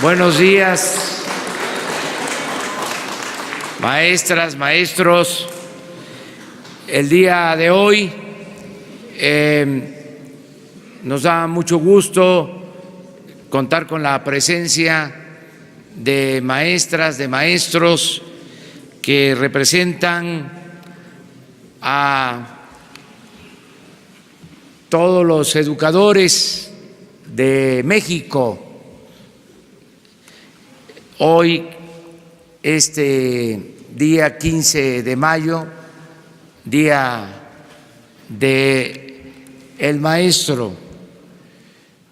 Buenos días, maestras, maestros. El día de hoy nos da mucho gusto contar con la presencia de maestras, de maestros que representan a todos los educadores de México. Hoy, este día 15 de mayo, día del maestro,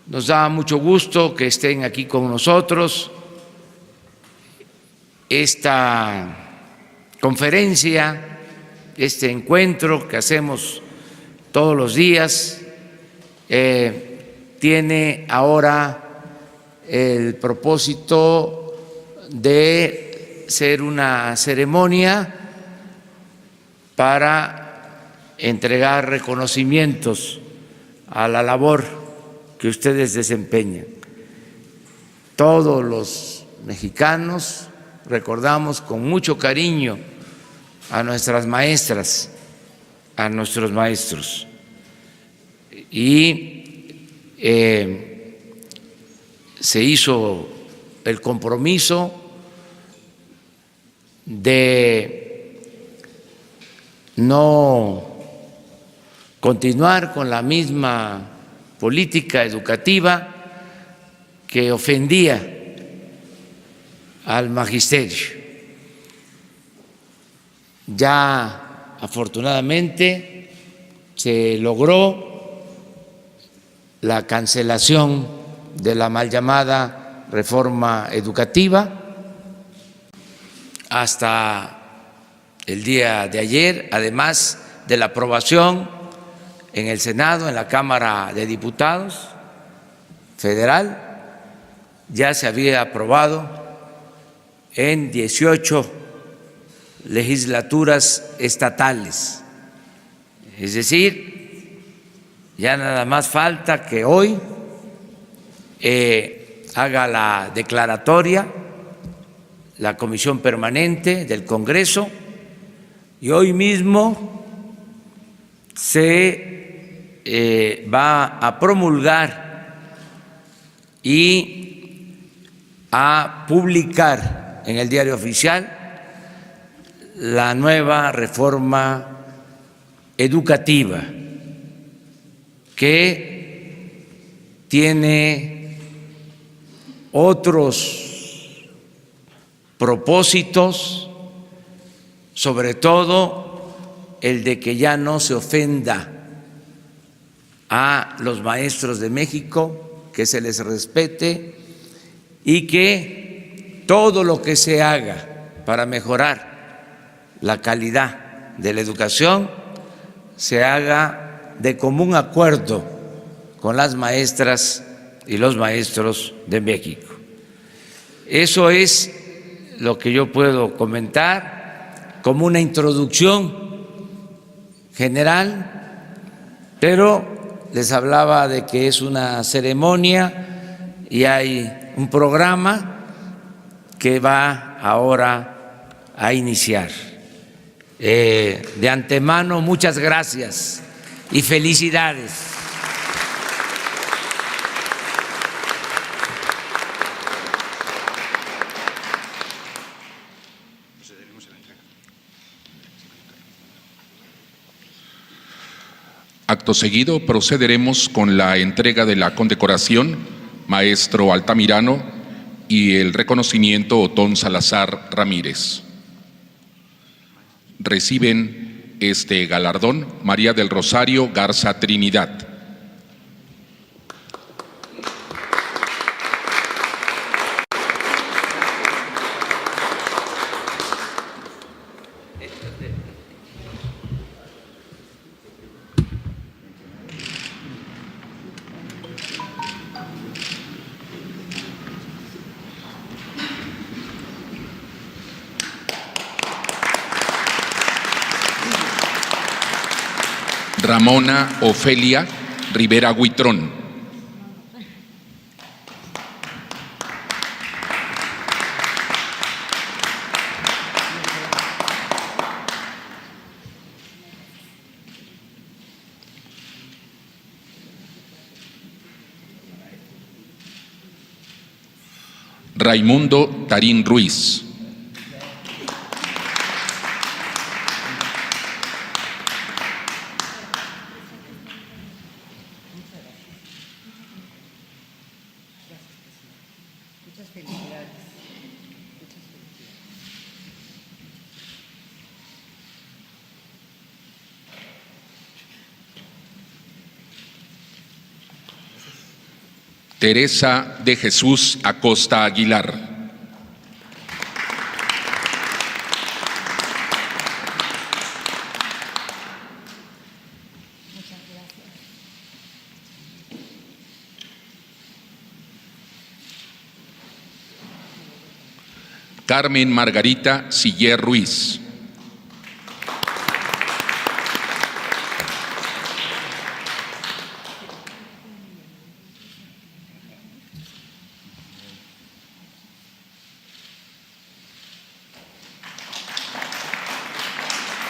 nos da mucho gusto que estén aquí con nosotros. Esta conferencia, este encuentro que hacemos todos los días, tiene ahora el propósito de ser una ceremonia para entregar reconocimientos a la labor que ustedes desempeñan. Todos los mexicanos recordamos con mucho cariño a nuestras maestras, a nuestros maestros, y se hizo el compromiso de no continuar con la misma política educativa que ofendía al magisterio. Ya afortunadamente se logró la cancelación de la mal llamada reforma educativa. Hasta el día de ayer, además de la aprobación en el Senado, en la Cámara de Diputados Federal, ya se había aprobado en 18 legislaturas estatales. Es decir, ya nada más falta que hoy haga la declaratoria la Comisión Permanente del Congreso y hoy mismo se va a promulgar y a publicar en el Diario Oficial la nueva reforma educativa que tiene otros propósitos, sobre todo el de que ya no se ofenda a los maestros de México, que se les respete y que todo lo que se haga para mejorar la calidad de la educación se haga de común acuerdo con las maestras y los maestros de México. Eso es lo que yo puedo comentar como una introducción general, pero les hablaba de que es una ceremonia y hay un programa que va ahora a iniciar. De antemano, muchas gracias y felicidades. Acto seguido procederemos con la entrega de la condecoración Maestro Altamirano y el reconocimiento Otón Salazar Ramírez. Reciben este galardón María del Rosario Garza Trinidad. Ramona Ofelia Rivera Huitrón. Raimundo Tarín Ruiz. Teresa de Jesús Acosta Aguilar. Carmen Margarita Siller Ruiz.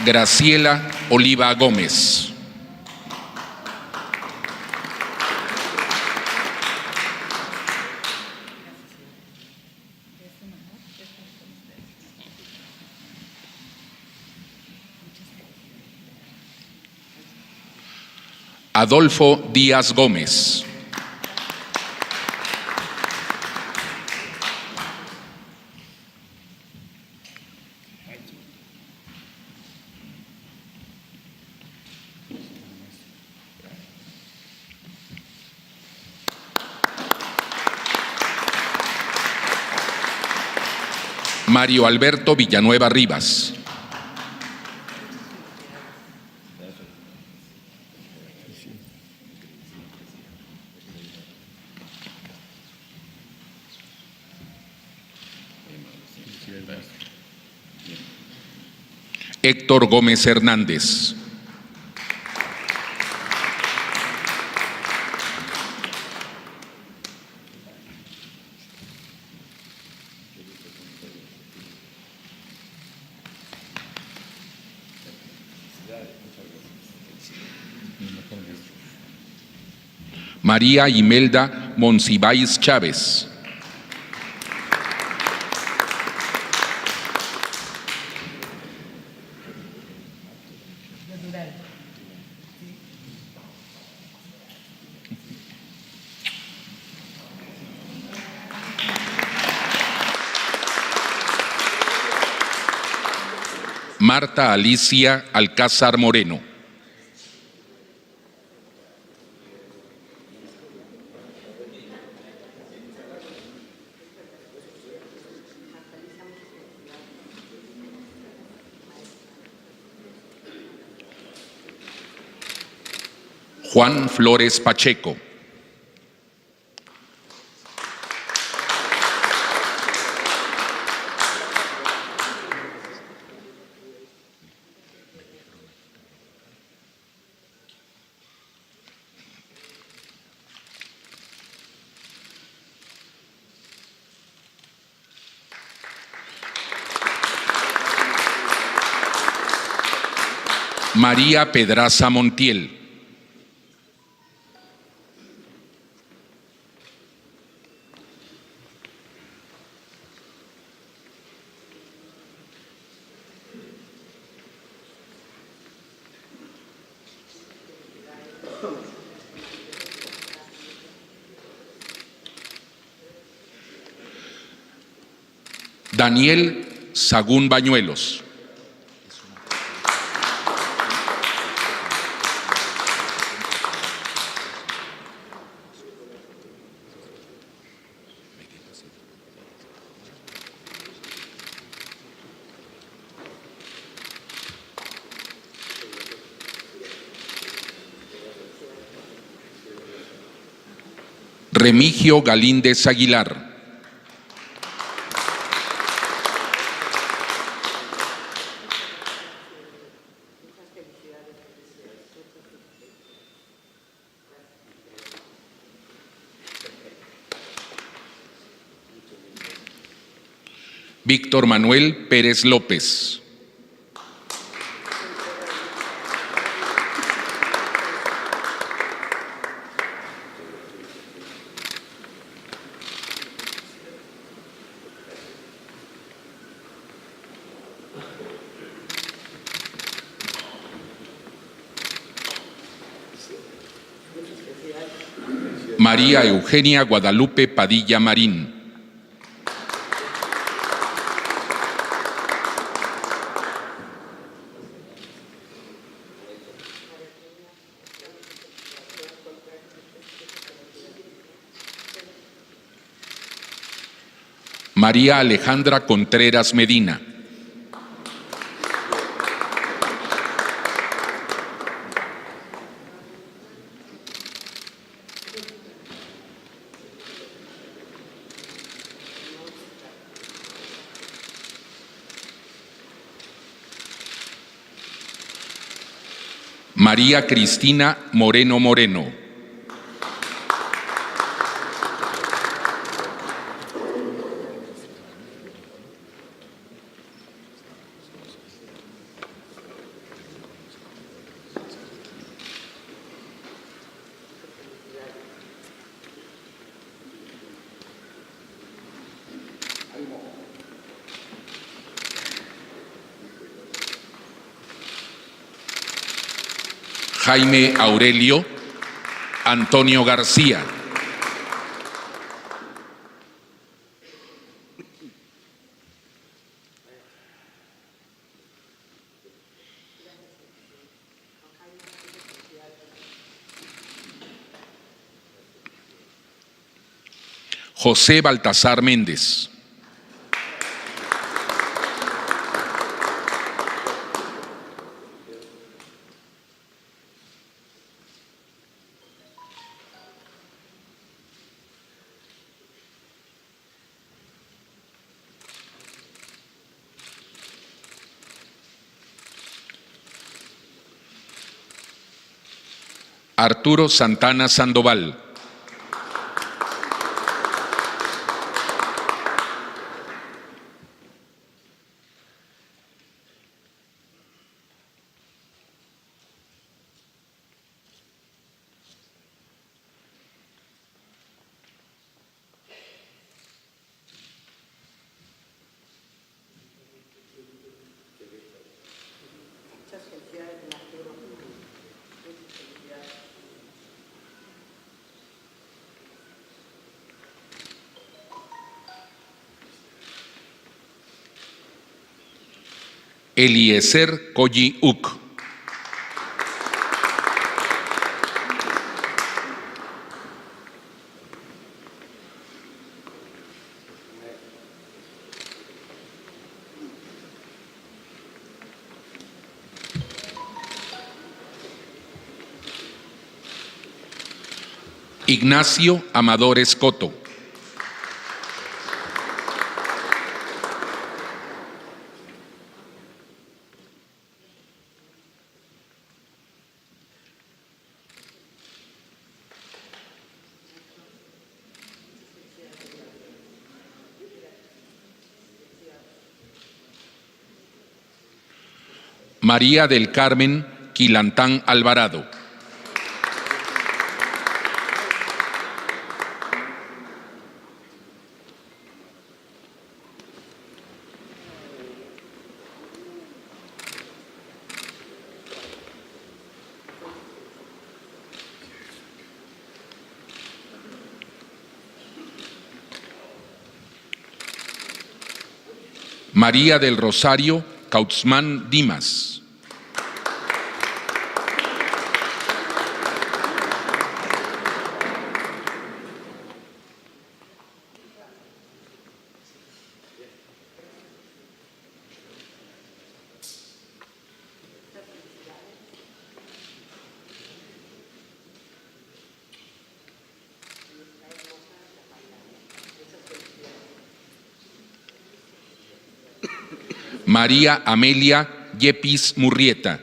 Graciela Oliva Gómez. Adolfo Díaz Gómez. Mario Alberto Villanueva Rivas. Héctor Gómez Hernández. María Imelda Monsiváis Chávez. Marta Alicia Alcázar Moreno. Juan Flores Pacheco. María Pedraza Montiel. Daniel Sagún Bañuelos. Remigio Galíndez Aguilar. Víctor Manuel Pérez López. María Eugenia Guadalupe Padilla Marín. María Alejandra Contreras Medina. María Cristina Moreno Moreno. Jaime Aurelio Antonio García. José Baltasar Méndez. Arturo Santana Sandoval. Eliezer Colli Uc. Ignacio Amador Escoto. María del Carmen Quilantán Alvarado. María del Rosario Kautzman Dimas. María Amelia Yepis Murrieta.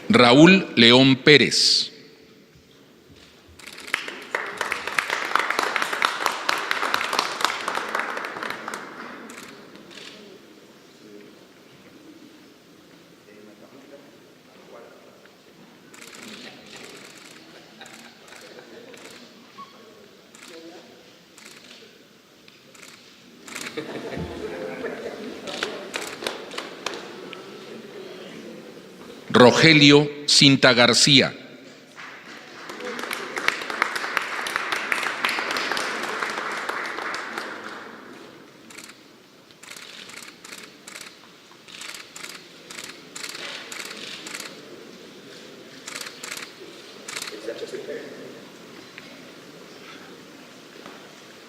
Raúl León Pérez. Rogelio Cinta García.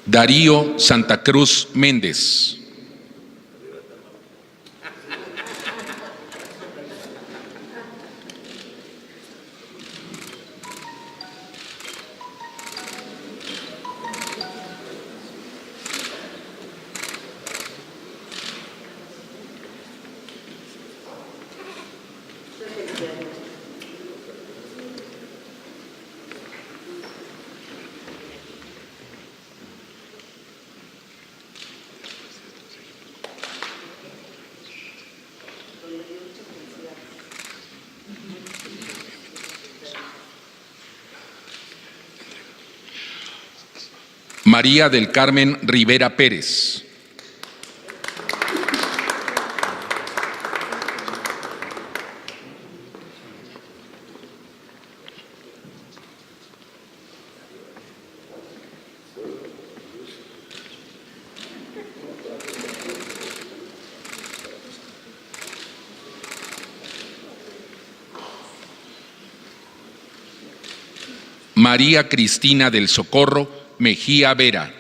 Darío Santa Cruz Méndez. María del Carmen Rivera Pérez. María Cristina del Socorro Mejía Vera.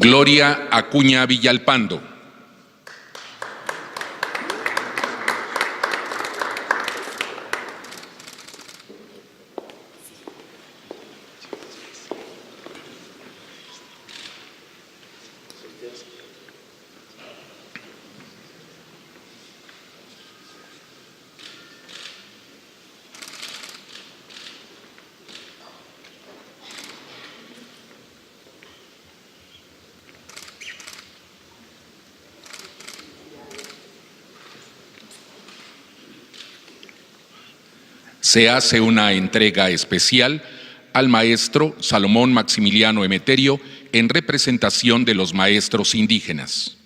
Gloria Acuña Villalpando. Se hace una entrega especial al maestro Salomón Maximiliano Emeterio en representación de los maestros indígenas.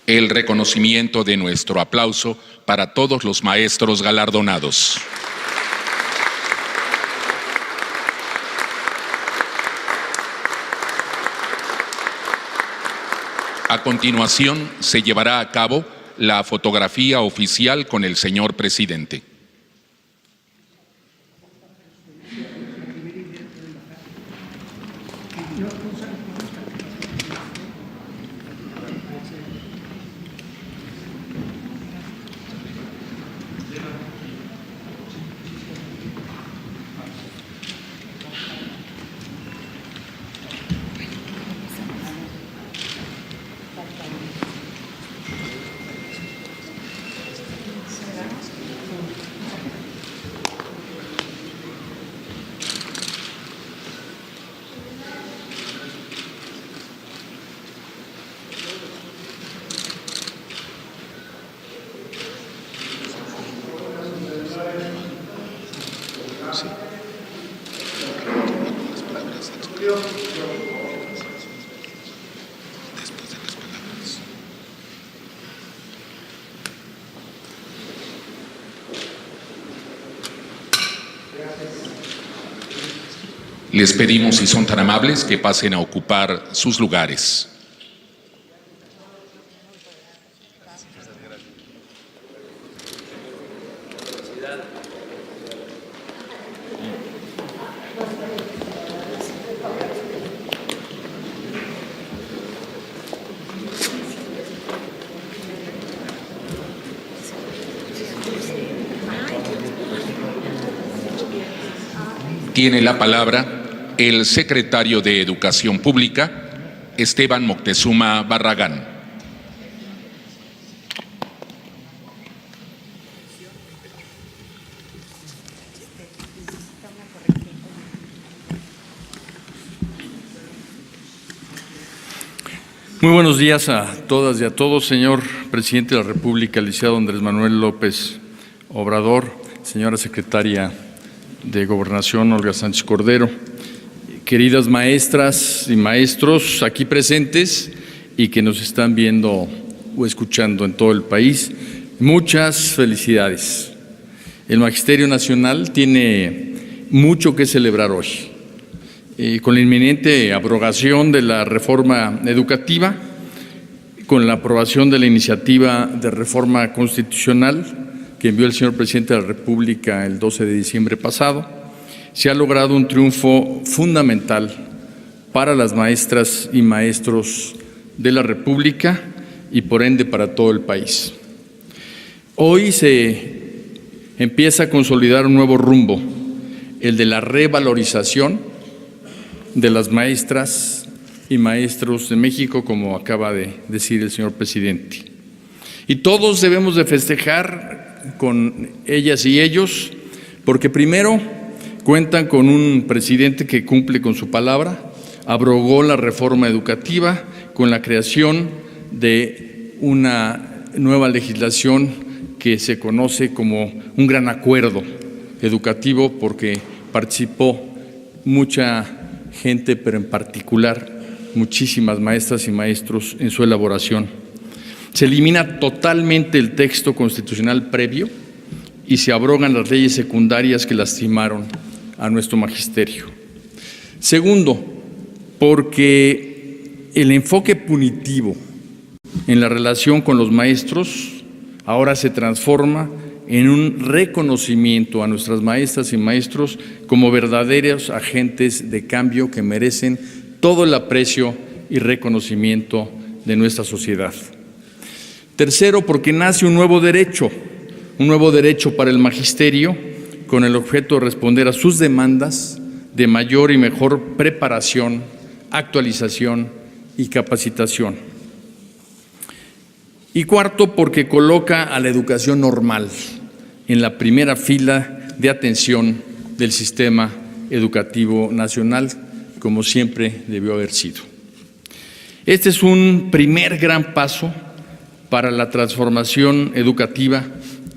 El reconocimiento de nuestro aplauso para todos los maestros galardonados. A continuación, se llevará a cabo la fotografía oficial con el señor presidente. Les pedimos, si son tan amables, que pasen a ocupar sus lugares. Tiene la palabra el secretario de Educación Pública, Esteban Moctezuma Barragán. Muy buenos días a todas y a todos, señor presidente de la República, licenciado Andrés Manuel López Obrador, señora secretaria de Gobernación, Olga Sánchez Cordero, queridas maestras y maestros aquí presentes y que nos están viendo o escuchando en todo el país, muchas felicidades. El Magisterio Nacional tiene mucho que celebrar hoy. Con la inminente abrogación de la reforma educativa, con la aprobación de la iniciativa de reforma constitucional que envió el señor presidente de la República el 12 de diciembre pasado, se ha logrado un triunfo fundamental para las maestras y maestros de la República y por ende para todo el país. Hoy se empieza a consolidar un nuevo rumbo, el de la revalorización de las maestras y maestros de México, como acaba de decir el señor presidente. Y todos debemos de festejar con ellas y ellos, porque primero cuentan con un presidente que cumple con su palabra, abrogó la reforma educativa con la creación de una nueva legislación que se conoce como un gran acuerdo educativo, porque participó mucha gente, pero en particular muchísimas maestras y maestros en su elaboración. Se elimina totalmente el texto constitucional previo y se abrogan las leyes secundarias que lastimaron a nuestro magisterio. Segundo, porque el enfoque punitivo en la relación con los maestros ahora se transforma en un reconocimiento a nuestras maestras y maestros como verdaderos agentes de cambio que merecen todo el aprecio y reconocimiento de nuestra sociedad. Tercero, porque nace un nuevo derecho para el magisterio con el objeto de responder a sus demandas de mayor y mejor preparación, actualización y capacitación. Y cuarto, porque coloca a la educación normal en la primera fila de atención del sistema educativo nacional, como siempre debió haber sido. Este es un primer gran paso para la transformación educativa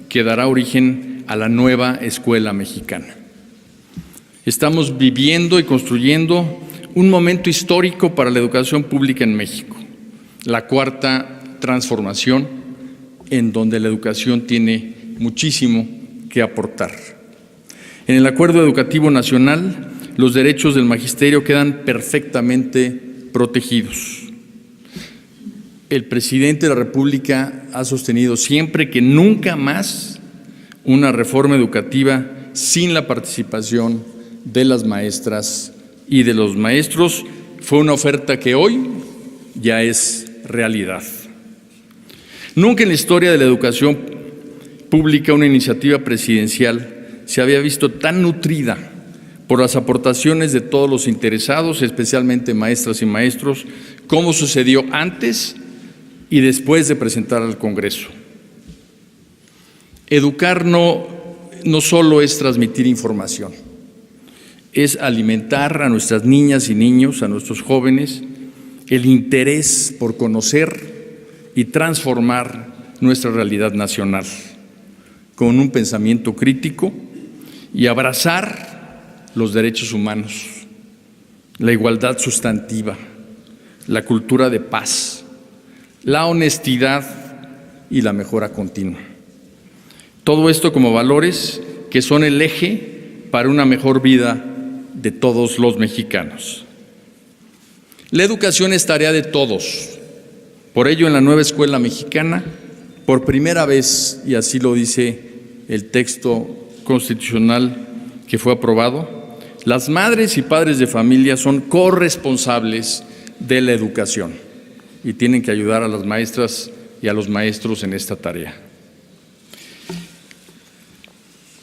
que dará origen a la nueva escuela mexicana. Estamos viviendo y construyendo un momento histórico para la educación pública en México, la cuarta transformación en donde la educación tiene muchísimo que aportar. En el Acuerdo Educativo Nacional, los derechos del magisterio quedan perfectamente protegidos. El presidente de la República ha sostenido siempre que nunca más una reforma educativa sin la participación de las maestras y de los maestros. Fue una oferta que hoy ya es realidad. Nunca en la historia de la educación pública una iniciativa presidencial se había visto tan nutrida por las aportaciones de todos los interesados, especialmente maestras y maestros, como sucedió antes y después de presentar al Congreso. Educar no solo es transmitir información, es alimentar a nuestras niñas y niños, a nuestros jóvenes, el interés por conocer y transformar nuestra realidad nacional con un pensamiento crítico y abrazar los derechos humanos, la igualdad sustantiva, la cultura de paz, la honestidad y la mejora continua. Todo esto como valores que son el eje para una mejor vida de todos los mexicanos. La educación es tarea de todos. Por ello, en la nueva escuela mexicana, por primera vez, y así lo dice el texto constitucional que fue aprobado, las madres y padres de familia son corresponsables de la educación y tienen que ayudar a las maestras y a los maestros en esta tarea.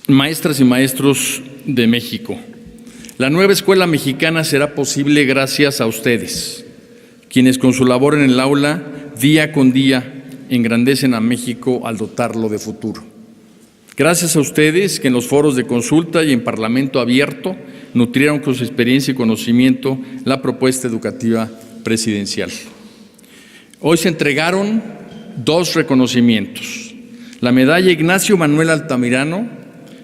Maestras y maestros de México, la nueva escuela mexicana será posible gracias a ustedes, quienes con su labor en el aula, día con día, engrandecen a México al dotarlo de futuro. Gracias a ustedes que en los foros de consulta y en Parlamento abierto nutrieron con su experiencia y conocimiento la propuesta educativa presidencial. Hoy se entregaron 2 reconocimientos. La medalla Ignacio Manuel Altamirano,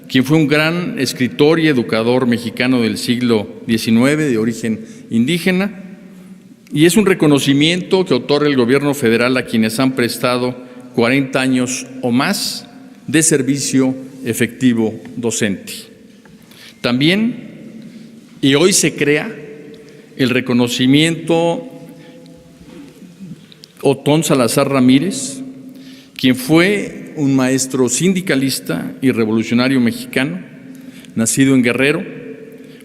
quien fue un gran escritor y educador mexicano del siglo XIX de origen indígena, y es un reconocimiento que otorga el gobierno federal a quienes han prestado 40 años o más de servicio efectivo docente. También, y hoy se crea, el reconocimiento Otón Salazar Ramírez, quien fue un maestro sindicalista y revolucionario mexicano, nacido en Guerrero,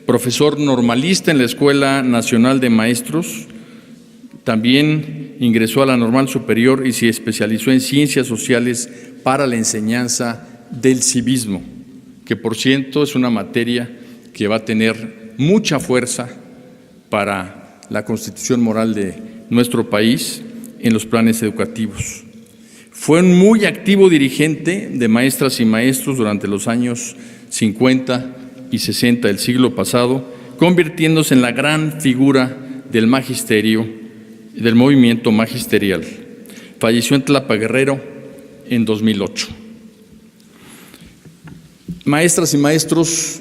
profesor normalista en la Escuela Nacional de Maestros, también ingresó a la Normal Superior y se especializó en Ciencias Sociales para la enseñanza del civismo, que por cierto es una materia que va a tener mucha fuerza para la constitución moral de nuestro país en los planes educativos. Fue un muy activo dirigente de maestras y maestros durante los años 50 y 60 del siglo pasado, convirtiéndose en la gran figura del magisterio, del movimiento magisterial. Falleció en Tlapa, Guerrero, en 2008. Maestras y maestros,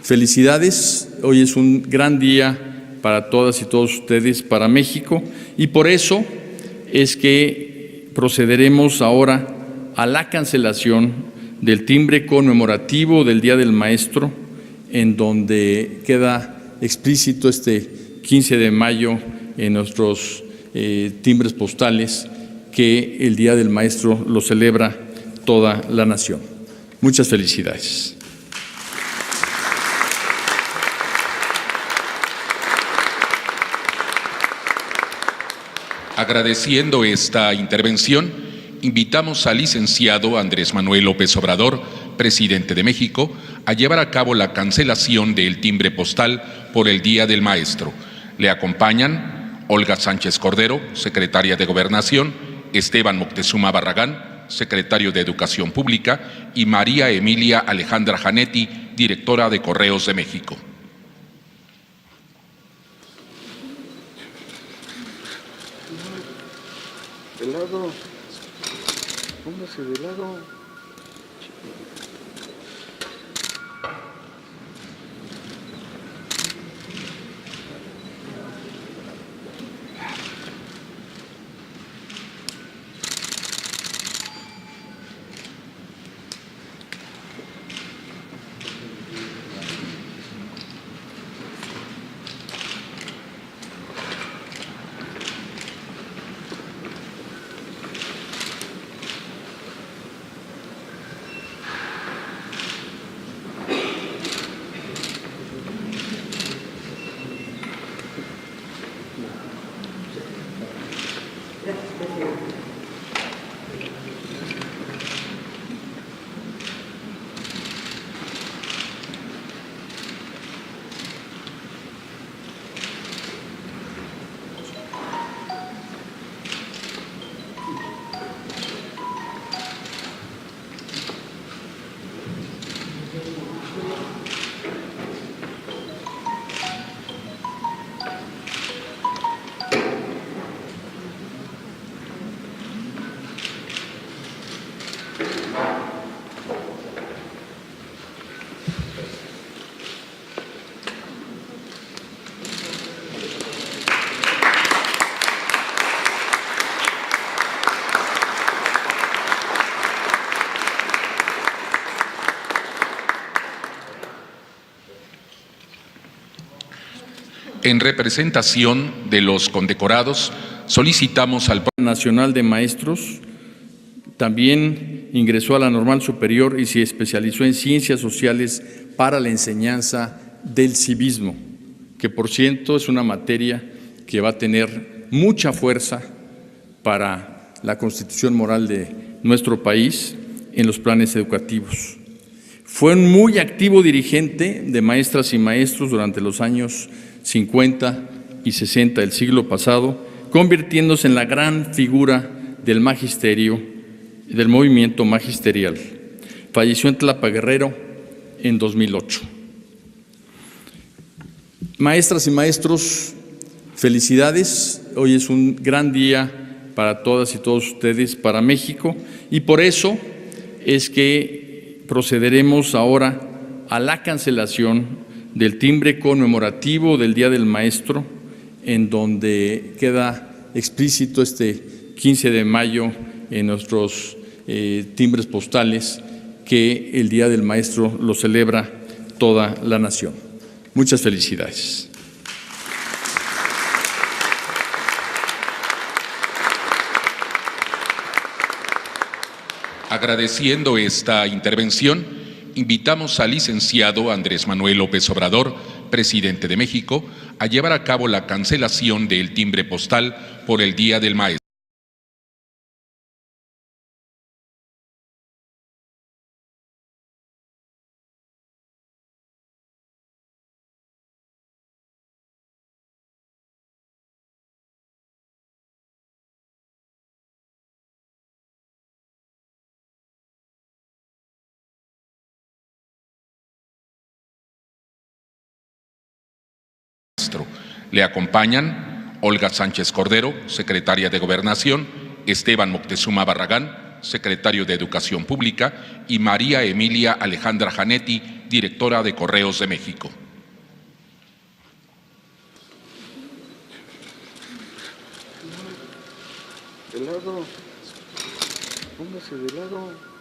felicidades. Hoy es un gran día para todas y todos ustedes, para México, y por eso es que procederemos ahora a la cancelación del timbre conmemorativo del Día del Maestro, en donde queda explícito este 15 de mayo en nuestros timbres postales que el Día del Maestro lo celebra toda la nación. Muchas felicidades. Agradeciendo esta intervención, invitamos al licenciado Andrés Manuel López Obrador, presidente de México, a llevar a cabo la cancelación del timbre postal por el Día del Maestro. Le acompañan Olga Sánchez Cordero, secretaria de Gobernación, Esteban Moctezuma Barragán, secretario de Educación Pública, y María Emilia Alejandra Janetti, directora de Correos de México. De lado, póngase de lado. En representación de los condecorados, solicitamos al Nacional de Maestros. También ingresó a la Normal Superior y se especializó en Ciencias Sociales para la enseñanza del civismo, que por cierto es una materia que va a tener mucha fuerza para la constitución moral de nuestro país en los planes educativos. Fue un muy activo dirigente de maestras y maestros durante los años 50 y 60 del siglo pasado, convirtiéndose en la gran figura del magisterio, del movimiento magisterial. Falleció en Tlapa Guerrero en 2008. Maestras y maestros, felicidades. Hoy es un gran día para todas y todos ustedes, para México, y por eso es que procederemos ahora a la cancelación del timbre conmemorativo del Día del Maestro, en donde queda explícito este 15 de mayo en nuestros timbres postales que el Día del Maestro lo celebra toda la nación. Muchas felicidades. Agradeciendo esta intervención, invitamos al licenciado Andrés Manuel López Obrador, presidente de México, a llevar a cabo la cancelación del timbre postal por el Día del Maestro. Le acompañan Olga Sánchez Cordero, secretaria de Gobernación, Esteban Moctezuma Barragán, secretario de Educación Pública, y María Emilia Alejandra Janetti, directora de Correos de México. De lado. Póngase de lado.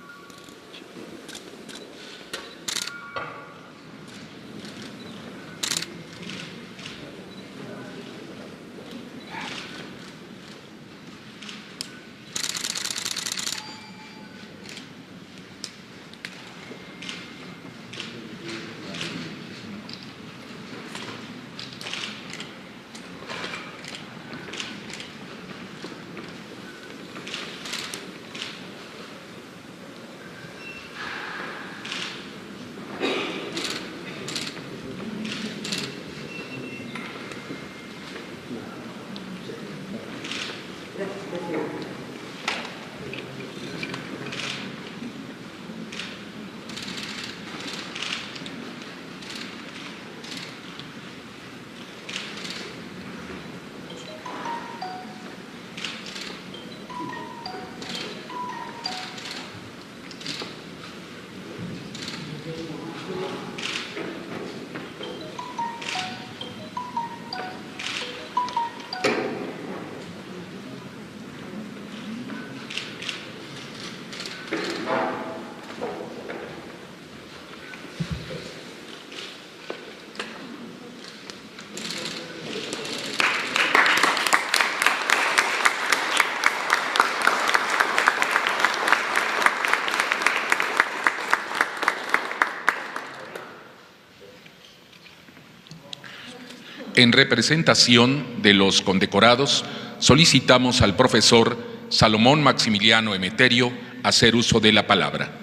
En representación de los condecorados, solicitamos al profesor Salomón Maximiliano Emeterio hacer uso de la palabra.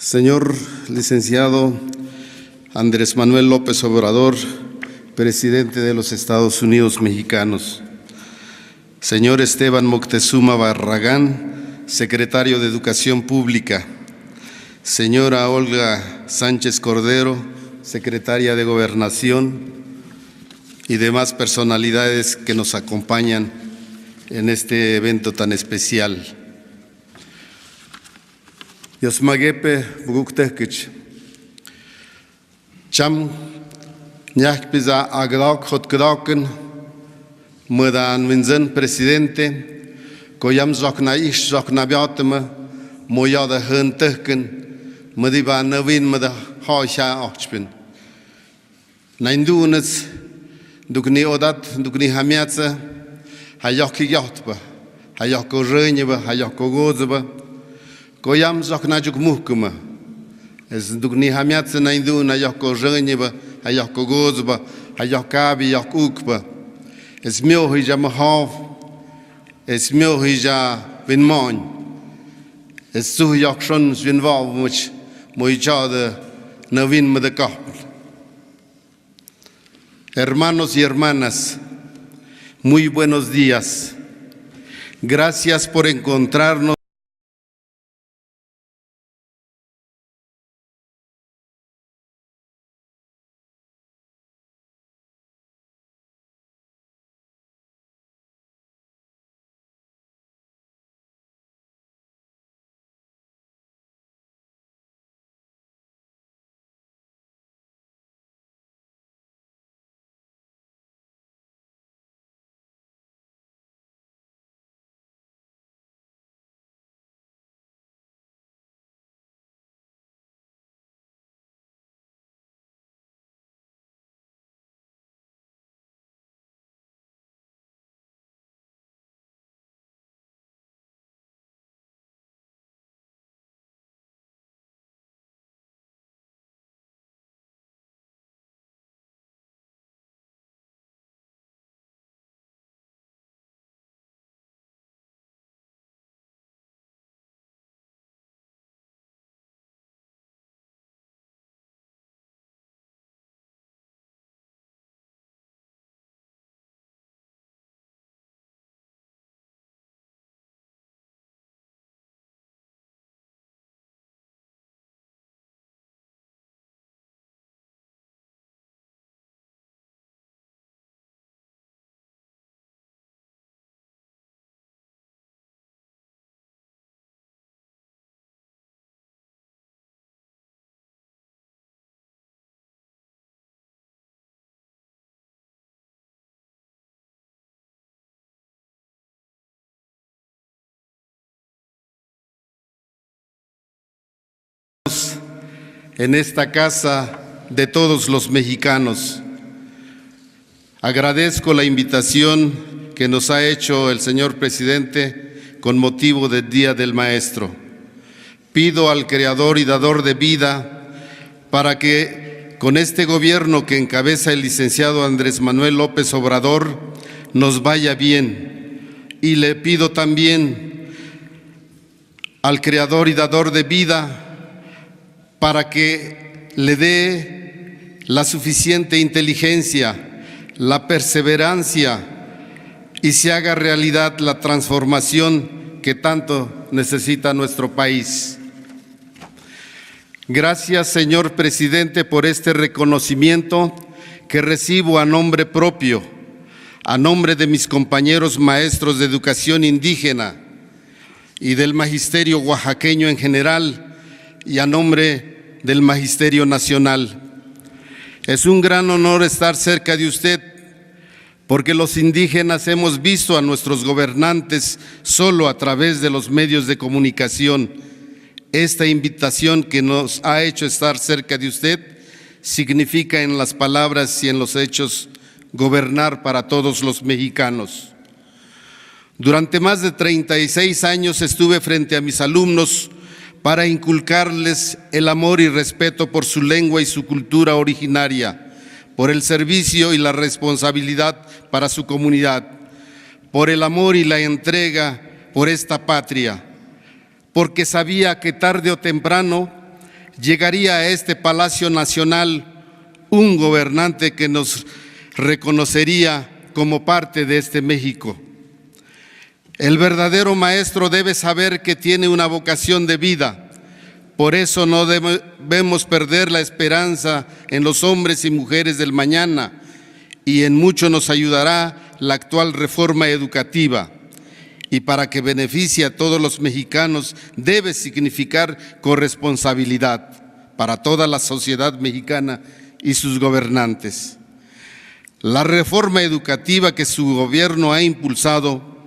Señor licenciado Andrés Manuel López Obrador, presidente de los Estados Unidos mexicanos. Señor Esteban Moctezuma Barragán, secretario de Educación Pública. Señora Olga Sánchez Cordero, secretaria de Gobernación, y demás personalidades que nos acompañan en este evento tan especial. Yosmaguepe Buguktehkich, Cham ñak pisa agrak hot graken mudan winzen presidente koyam zokna ish zokna biatma moyada hunteken mudiba navin muda haisha ochpin naindunes dukni odat dukni hamiatsa hayaki yatba hayako renyeba hayako gozba koyam zokna juk muhkuma es dukni hamiatsa nainduna hayako renyeba hayako gozba hayakabi yakukba es mio hija mahav es mio hija vinmon es su yakshon vinvav much moichade navin medakah. Hermanos y hermanas, muy buenos días. Gracias por encontrarnos en esta casa de todos los mexicanos. Agradezco la invitación que nos ha hecho el señor presidente con motivo del Día del Maestro. Pido al Creador y Dador de vida para que con este gobierno que encabeza el licenciado Andrés Manuel López Obrador nos vaya bien. Y le pido también al Creador y Dador de vida para que le dé la suficiente inteligencia, la perseverancia y se haga realidad la transformación que tanto necesita nuestro país. Gracias, señor presidente, por este reconocimiento que recibo a nombre propio, a nombre de mis compañeros maestros de educación indígena y del magisterio oaxaqueño en general, y a nombre del Magisterio Nacional. Es un gran honor estar cerca de usted, porque los indígenas hemos visto a nuestros gobernantes solo a través de los medios de comunicación. Esta invitación que nos ha hecho estar cerca de usted significa en las palabras y en los hechos gobernar para todos los mexicanos. Durante más de 36 años estuve frente a mis alumnos para inculcarles el amor y respeto por su lengua y su cultura originaria, por el servicio y la responsabilidad para su comunidad, por el amor y la entrega por esta patria, porque sabía que tarde o temprano llegaría a este Palacio Nacional un gobernante que nos reconocería como parte de este México. El verdadero maestro debe saber que tiene una vocación de vida. Por eso no debemos perder la esperanza en los hombres y mujeres del mañana, y en mucho nos ayudará la actual reforma educativa. Y para que beneficie a todos los mexicanos debe significar corresponsabilidad para toda la sociedad mexicana y sus gobernantes. La reforma educativa que su gobierno ha impulsado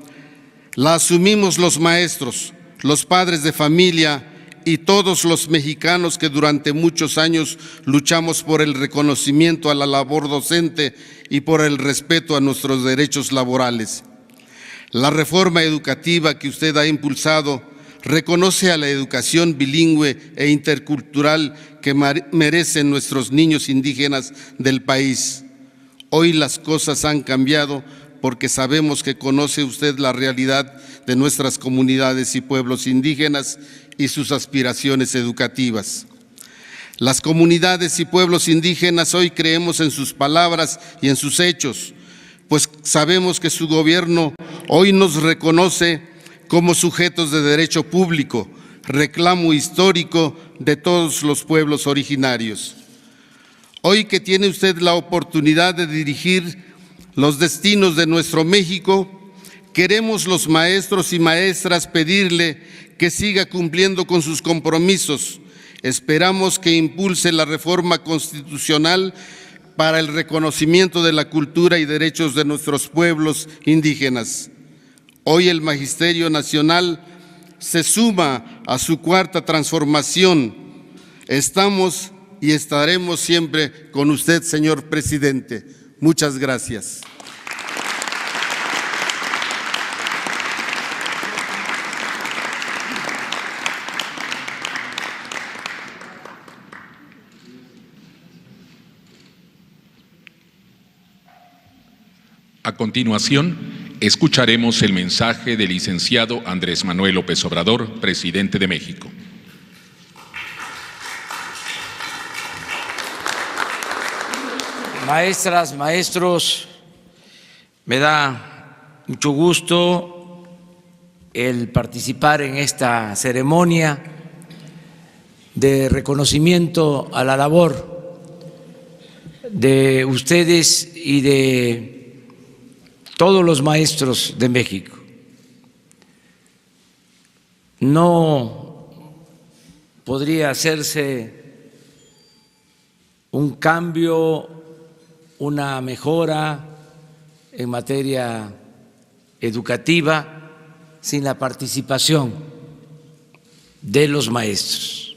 la asumimos los maestros, los padres de familia y todos los mexicanos que durante muchos años luchamos por el reconocimiento a la labor docente y por el respeto a nuestros derechos laborales. La reforma educativa que usted ha impulsado reconoce a la educación bilingüe e intercultural que merecen nuestros niños indígenas del país. Hoy las cosas han cambiado porque sabemos que conoce usted la realidad de nuestras comunidades y pueblos indígenas y sus aspiraciones educativas. Las comunidades y pueblos indígenas hoy creemos en sus palabras y en sus hechos, pues sabemos que su gobierno hoy nos reconoce como sujetos de derecho público, reclamo histórico de todos los pueblos originarios. Hoy que tiene usted la oportunidad de dirigir los destinos de nuestro México, queremos los maestros y maestras pedirle que siga cumpliendo con sus compromisos. Esperamos que impulse la reforma constitucional para el reconocimiento de la cultura y derechos de nuestros pueblos indígenas. Hoy el Magisterio Nacional se suma a su cuarta transformación. Estamos y estaremos siempre con usted, señor presidente. Muchas gracias. A continuación, escucharemos el mensaje del licenciado Andrés Manuel López Obrador, presidente de México. Maestras, maestros, me da mucho gusto el participar en esta ceremonia de reconocimiento a la labor de ustedes y de todos los maestros de México. No podría hacerse un cambio, una mejora en materia educativa sin la participación de los maestros.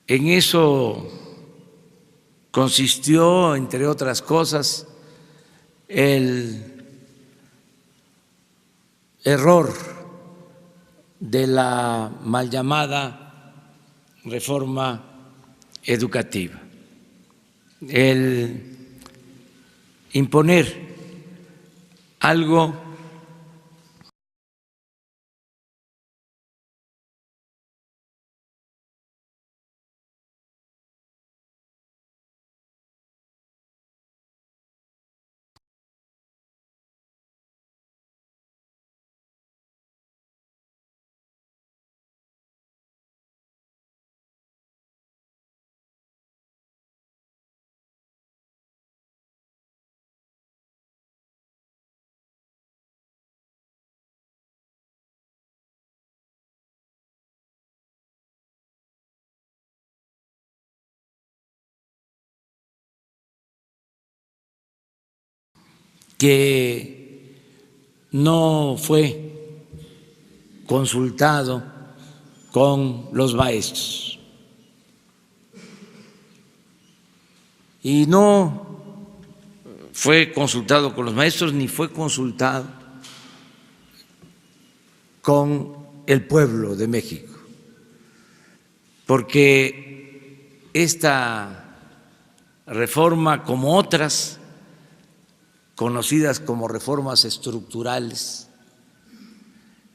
En eso consistió, entre otras cosas, el error de la mal llamada reforma educativa, el imponer algo que no fue consultado con los maestros y no fue consultado con los maestros ni fue consultado con el pueblo de México, porque esta reforma, como otras conocidas como reformas estructurales,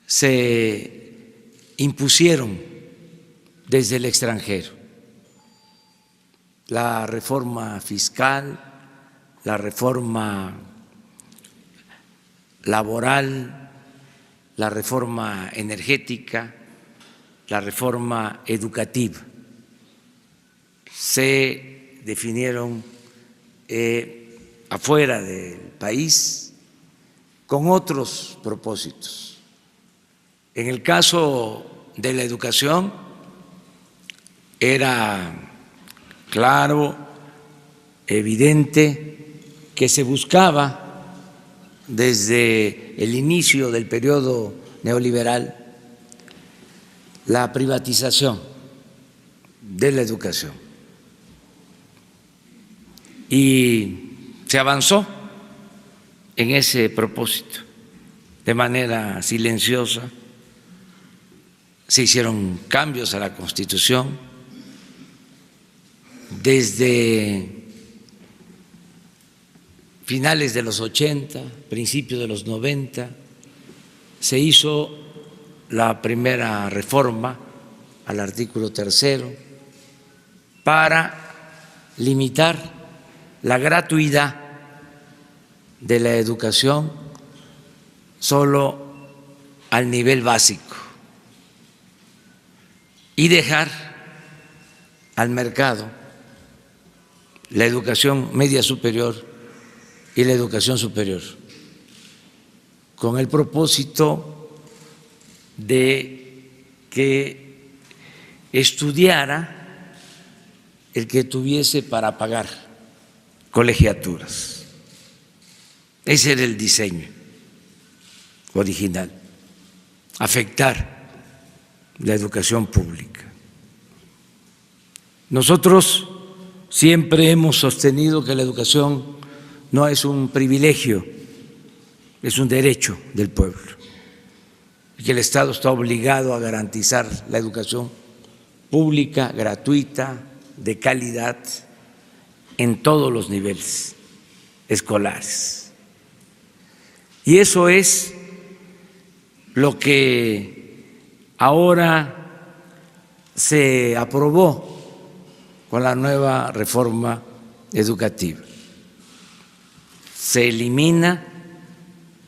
se impusieron desde el extranjero. La reforma fiscal, la reforma laboral, la reforma energética, la reforma educativa, se definieron afuera del país con otros propósitos. En el caso de la educación era claro, evidente, que se buscaba desde el inicio del periodo neoliberal la privatización de la educación. Y se avanzó en ese propósito de manera silenciosa. Se hicieron cambios a la Constitución desde finales de los 80, principios de los 90, se hizo la primera reforma al artículo 3 para limitar la gratuidad de la educación solo al nivel básico y dejar al mercado la educación media superior y la educación superior, con el propósito de que estudiara el que tuviese para pagar colegiaturas. Ese era el diseño original, afectar la educación pública. Nosotros siempre hemos sostenido que la educación no es un privilegio, es un derecho del pueblo, y que el Estado está obligado a garantizar la educación pública, gratuita, de calidad, en todos los niveles escolares. Y eso es lo que ahora se aprobó con la nueva reforma educativa. Se elimina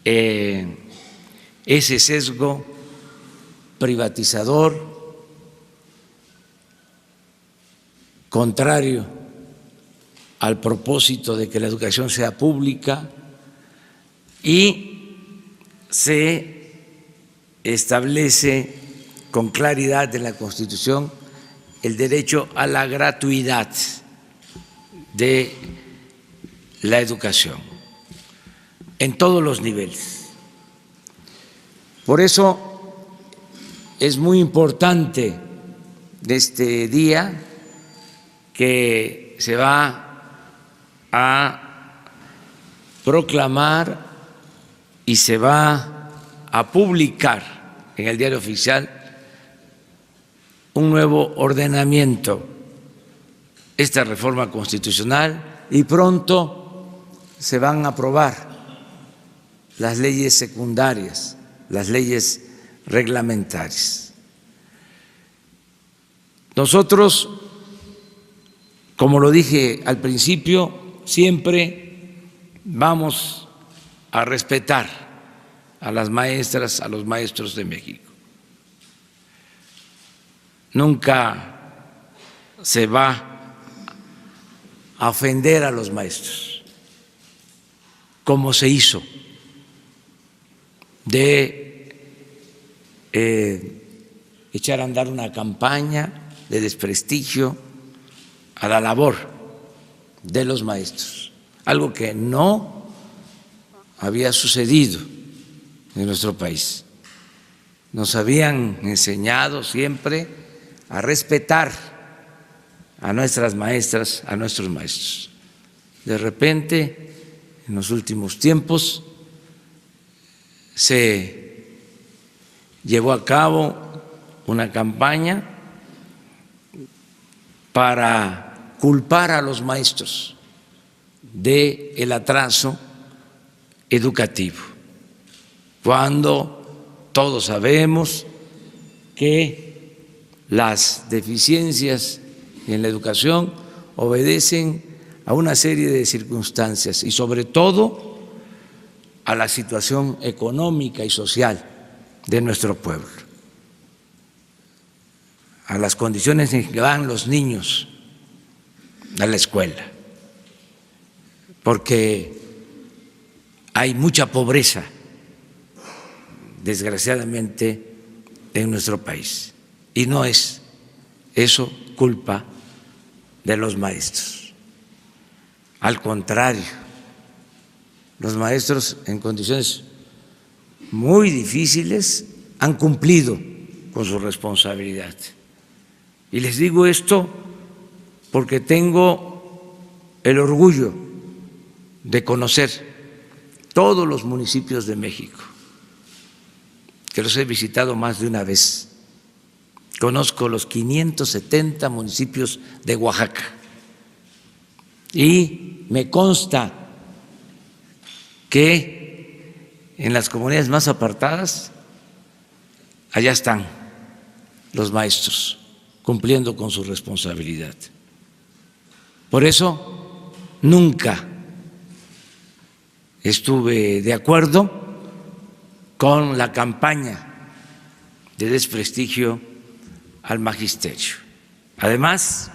ese sesgo privatizador, contrario al propósito de que la educación sea pública, y se establece con claridad en la Constitución el derecho a la gratuidad de la educación en todos los niveles. Por eso es muy importante de este día que se va a proclamar y se va a publicar en el Diario Oficial un nuevo ordenamiento, esta reforma constitucional, y pronto se van a aprobar las leyes secundarias, las leyes reglamentarias. Nosotros, como lo dije al principio, siempre vamos a respetar a las maestras, a los maestros de México. Nunca se va a ofender a los maestros, como se hizo de echar a andar una campaña de desprestigio a la labor de los maestros, algo que no había sucedido en nuestro país. Nos habían enseñado siempre a respetar a nuestras maestras, a nuestros maestros. De repente, en los últimos tiempos, se llevó a cabo una campaña para culpar a los maestros del atraso educativo, cuando todos sabemos que las deficiencias en la educación obedecen a una serie de circunstancias y sobre todo a la situación económica y social de nuestro pueblo, a las condiciones en que van los niños a la escuela, porque hay mucha pobreza, desgraciadamente, en nuestro país. Y no es eso culpa de los maestros. Al contrario, los maestros en condiciones muy difíciles han cumplido con su responsabilidad. Y les digo esto porque tengo el orgullo de conocer todos los municipios de México, que los he visitado más de una vez. Conozco los 570 municipios de Oaxaca y me consta que en las comunidades más apartadas, allá están los maestros cumpliendo con su responsabilidad. Por eso nunca estuve de acuerdo con la campaña de desprestigio al magisterio. Además,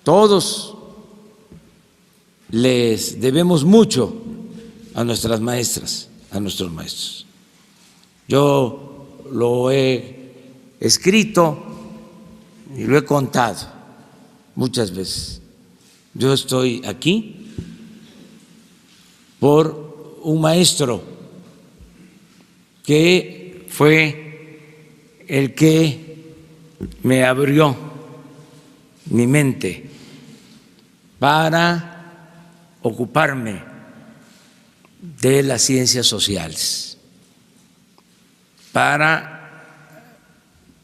todos les debemos mucho a nuestras maestras, a nuestros maestros. Yo lo he escrito y lo he contado muchas veces. Yo estoy aquí por un maestro que fue el que me abrió mi mente para ocuparme de las ciencias sociales, para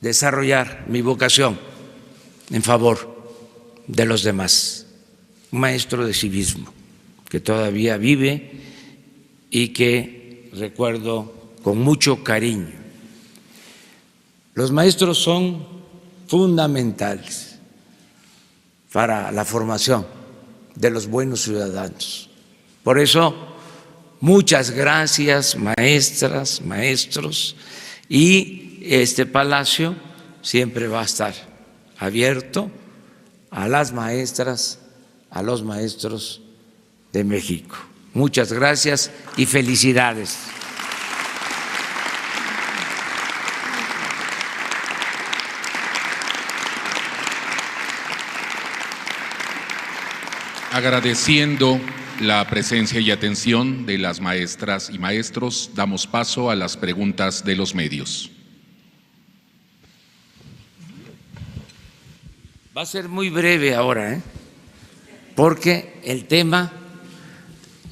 desarrollar mi vocación en favor de los demás. Un maestro de civismo que todavía vive y que recuerdo con mucho cariño. Los maestros son fundamentales para la formación de los buenos ciudadanos. Por eso, muchas gracias, maestras, maestros, y este palacio siempre va a estar abierto a las maestras, a los maestros de México. Muchas gracias y felicidades. Agradeciendo la presencia y atención de las maestras y maestros, damos paso a las preguntas de los medios. Va a ser muy breve ahora, porque el tema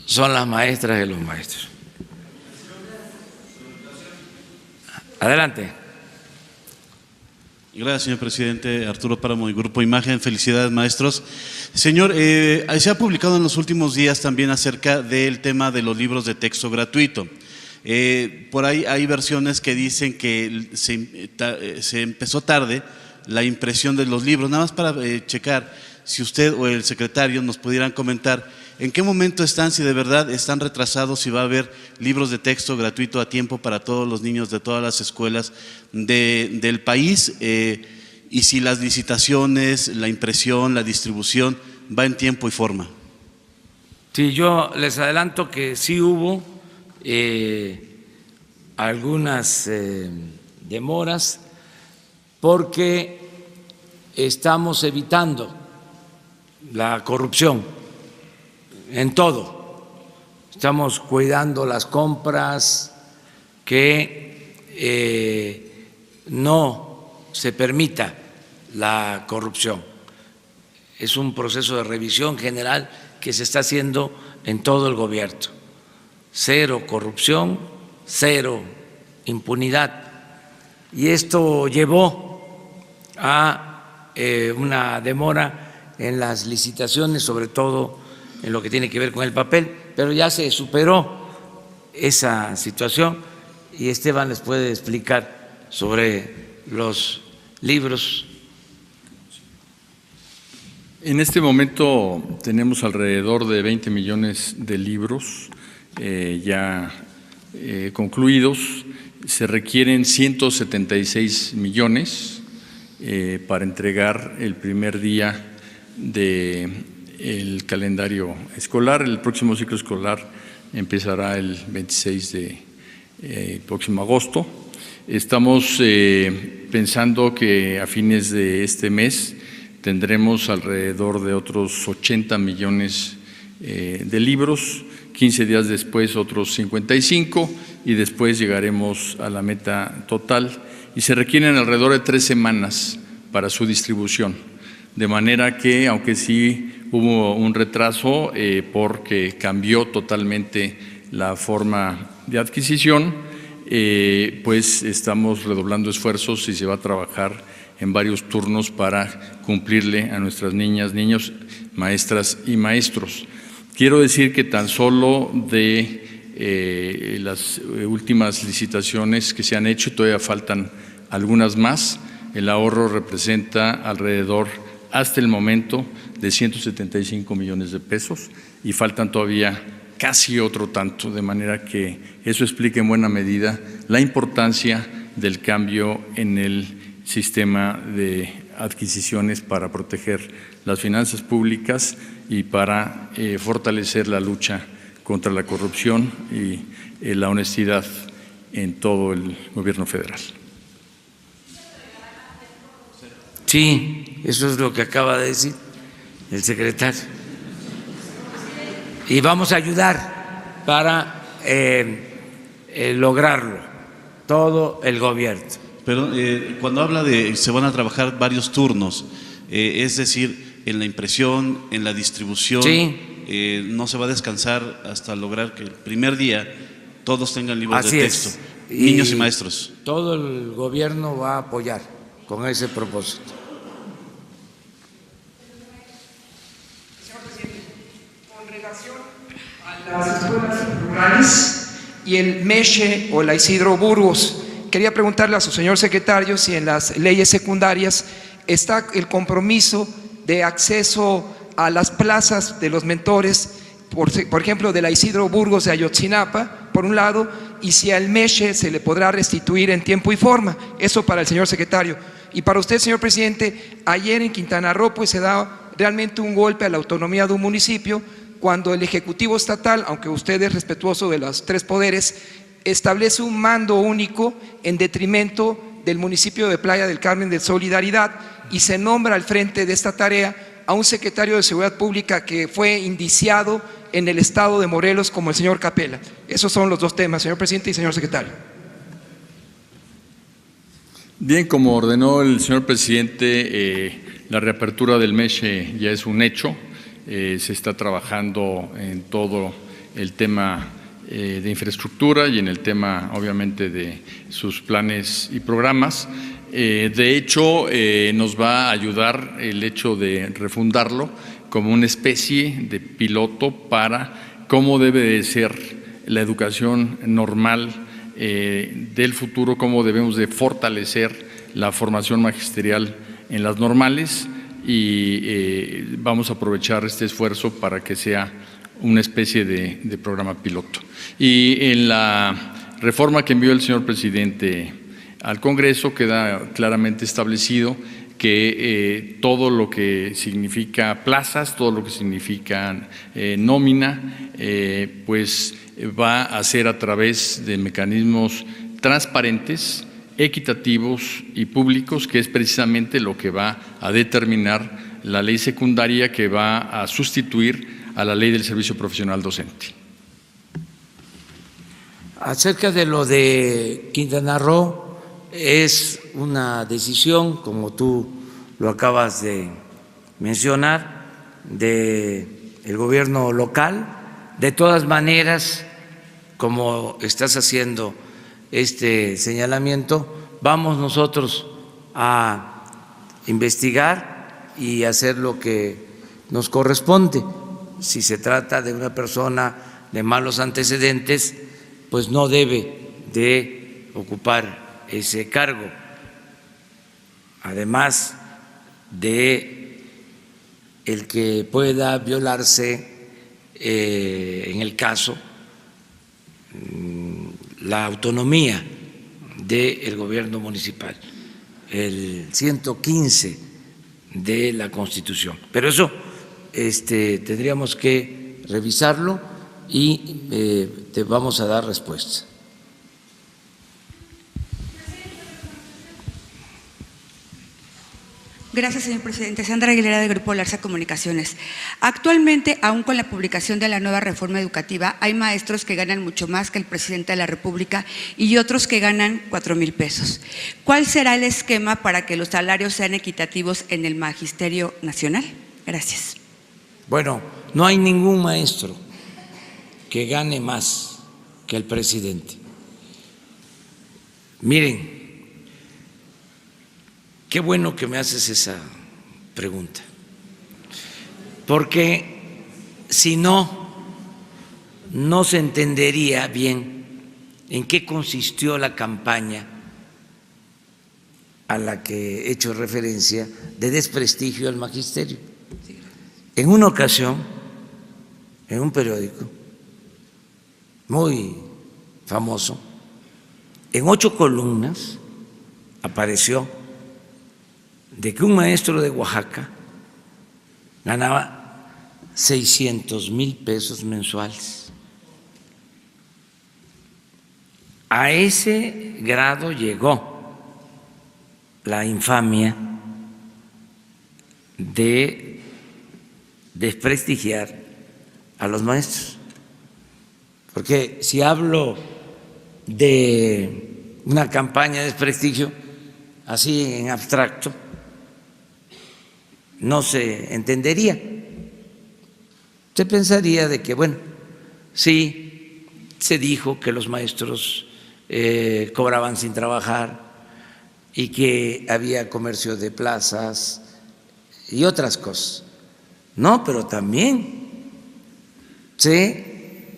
son las maestras y los maestros. Adelante. Gracias, señor presidente. Arturo Páramo, y Grupo Imagen. Felicidades, maestros. Señor, se ha publicado en los últimos días también acerca del tema de los libros de texto gratuito. Por ahí hay versiones que dicen que se empezó tarde la impresión de los libros. Nada más para checar si usted o el secretario nos pudieran comentar en qué momento están, si de verdad están retrasados, si va a haber libros de texto gratuito a tiempo para todos los niños de todas las escuelas del país, y si las licitaciones, la impresión, la distribución va en tiempo y forma. Sí, yo les adelanto que sí hubo algunas demoras porque estamos evitando la corrupción en todo. Estamos cuidando las compras, que no se permita la corrupción. Es un proceso de revisión general que se está haciendo en todo el gobierno. Cero corrupción, cero impunidad. Y esto llevó a una demora en las licitaciones, sobre todo en lo que tiene que ver con el papel, pero ya se superó esa situación y Esteban les puede explicar sobre los libros. En este momento tenemos alrededor de 20 millones de libros ya concluidos. Se requieren 176 millones para entregar el primer día del calendario escolar. El próximo ciclo escolar empezará el 26 de próximo agosto. Estamos pensando que a fines de este mes tendremos alrededor de otros 80 millones de libros, 15 días después otros 55 y después llegaremos a la meta total y se requieren alrededor de 3 semanas para su distribución, de manera que aunque sí hubo un retraso porque cambió totalmente la forma de adquisición, pues estamos redoblando esfuerzos y se va a trabajar en varios turnos para cumplirle a nuestras niñas, niños, maestras y maestros. Quiero decir que tan solo de las últimas licitaciones que se han hecho, todavía faltan algunas más, el ahorro representa alrededor, hasta el momento, de 175 millones de pesos y faltan todavía casi otro tanto, de manera que eso explica en buena medida la importancia del cambio en el sistema de adquisiciones para proteger las finanzas públicas y para fortalecer la lucha contra la corrupción y la honestidad en todo el gobierno federal. Sí, eso es lo que acaba de decir el secretario. Y vamos a ayudar para lograrlo, todo el gobierno. Pero cuando habla de se van a trabajar varios turnos, es decir, en la impresión, en la distribución, sí. No se va a descansar hasta lograr que el primer día todos tengan libros Así de texto, es. niños y maestros. Todo el gobierno va a apoyar con ese propósito. Señor presidente, con relación a las escuelas rurales y el MESHE o la Isidro Burgos, quería preguntarle a su señor secretario si en las leyes secundarias está el compromiso de acceso a las plazas de los mentores, por ejemplo, de la Isidro Burgos de Ayotzinapa, por un lado, y si al MESHE se le podrá restituir en tiempo y forma. Eso para el señor secretario. Y para usted, señor presidente, ayer en Quintana Roo pues se da realmente un golpe a la autonomía de un municipio cuando el Ejecutivo Estatal, aunque usted es respetuoso de los 3 poderes, establece un mando único en detrimento del municipio de Playa del Carmen de Solidaridad y se nombra al frente de esta tarea a un secretario de Seguridad Pública que fue indiciado en el estado de Morelos como el señor Capella. Esos son los 2 temas, señor presidente y señor secretario. Bien, como ordenó el señor presidente, la reapertura del MESHE ya es un hecho. Se está trabajando en todo el tema de infraestructura y en el tema, obviamente, de sus planes y programas. De hecho, nos va a ayudar el hecho de refundarlo como una especie de piloto para cómo debe de ser la educación normal del futuro, cómo debemos de fortalecer la formación magisterial en las normales y vamos a aprovechar este esfuerzo para que sea una especie de programa piloto. Y en la reforma que envió el señor presidente al Congreso queda claramente establecido que todo lo que significa plazas, todo lo que significa nómina, pues va a ser a través de mecanismos transparentes, equitativos y públicos, que es precisamente lo que va a determinar la ley secundaria que va a sustituir a la ley del servicio profesional docente. Acerca de lo de Quintana Roo, es una decisión, como tú lo acabas de mencionar, del gobierno local. De todas maneras, como estás haciendo este señalamiento, vamos nosotros a investigar y hacer lo que nos corresponde. Si se trata de una persona de malos antecedentes, pues no debe de ocupar ese cargo, además de el que pueda violarse en el caso la autonomía del gobierno municipal, el 115 de la Constitución. Pero eso tendríamos que revisarlo y te vamos a dar respuesta. Gracias, señor presidente. Sandra Aguilera, de Grupo Larsa Comunicaciones. Actualmente, aún con la publicación de la nueva reforma educativa, hay maestros que ganan mucho más que el presidente de la República y otros que ganan 4,000 pesos. ¿Cuál será el esquema para que los salarios sean equitativos en el Magisterio Nacional? Gracias. Bueno, no hay ningún maestro que gane más que el presidente. Miren, qué bueno que me haces esa pregunta, porque si no, no se entendería bien en qué consistió la campaña a la que he hecho referencia de desprestigio al magisterio. En una ocasión, en un periódico muy famoso, en 8 columnas apareció de que un maestro de Oaxaca ganaba 600,000 pesos mensuales. A ese grado llegó la infamia de desprestigiar a los maestros. Porque si hablo de una campaña de desprestigio, así en abstracto, no se entendería. Se pensaría de que, bueno, sí, se dijo que los maestros cobraban sin trabajar y que había comercio de plazas y otras cosas. No, pero también se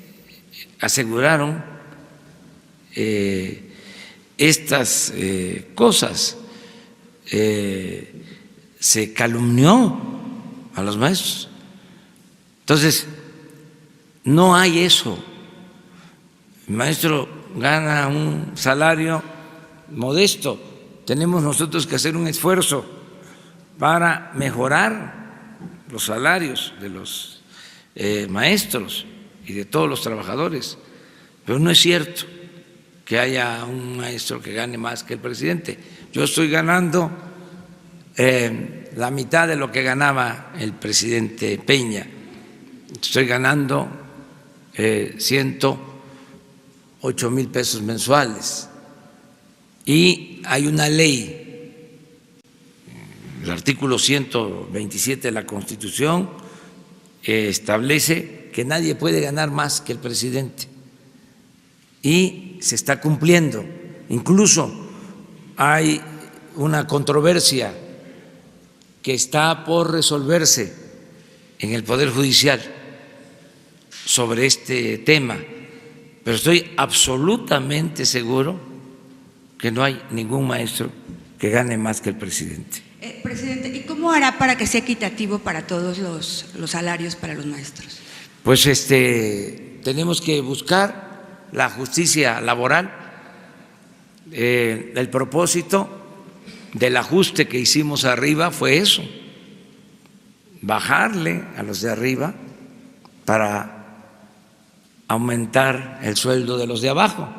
aseguraron estas cosas. Se calumnió a los maestros. Entonces, no hay eso. El maestro gana un salario modesto. Tenemos nosotros que hacer un esfuerzo para mejorar los salarios de los maestros y de todos los trabajadores. Pero no es cierto que haya un maestro que gane más que el presidente. Yo estoy ganando la mitad de lo que ganaba el presidente Peña. Estoy ganando 108,000 pesos mensuales. Y hay una ley, el artículo 127 de la Constitución establece que nadie puede ganar más que el presidente. Y se está cumpliendo. Incluso hay una controversia que está por resolverse en el Poder Judicial sobre este tema, pero estoy absolutamente seguro que no hay ningún maestro que gane más que el presidente. Presidente, ¿y cómo hará para que sea equitativo para todos los salarios para los maestros? Pues tenemos que buscar la justicia laboral. El propósito del ajuste que hicimos arriba fue eso, bajarle a los de arriba para aumentar el sueldo de los de abajo.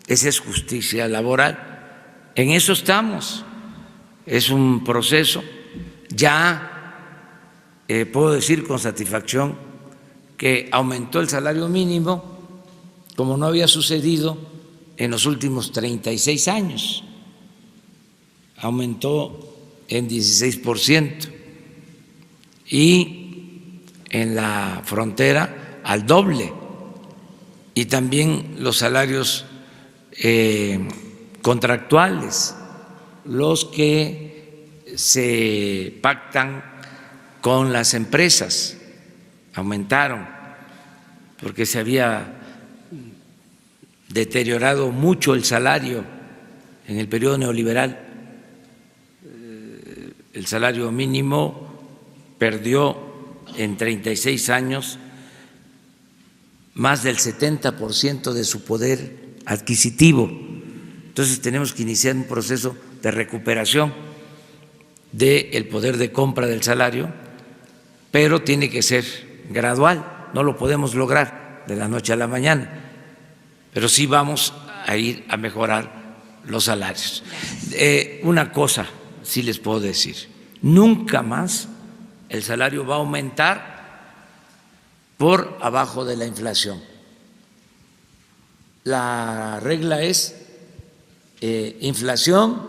Esa es justicia laboral. En eso estamos. Es un proceso. Ya puedo decir con satisfacción que aumentó el salario mínimo como no había sucedido en los últimos 36 años. Aumentó en 16% y en la frontera al doble, y también los salarios contractuales, los que se pactan con las empresas, aumentaron porque se había deteriorado mucho el salario en el periodo neoliberal. El salario mínimo perdió en 36 años más del 70% de su poder adquisitivo. Entonces tenemos que iniciar un proceso de recuperación del poder de compra del salario, pero tiene que ser gradual, no lo podemos lograr de la noche a la mañana, pero sí vamos a ir a mejorar los salarios. Una cosa, sí les puedo decir, nunca más el salario va a aumentar por abajo de la inflación. La regla es inflación,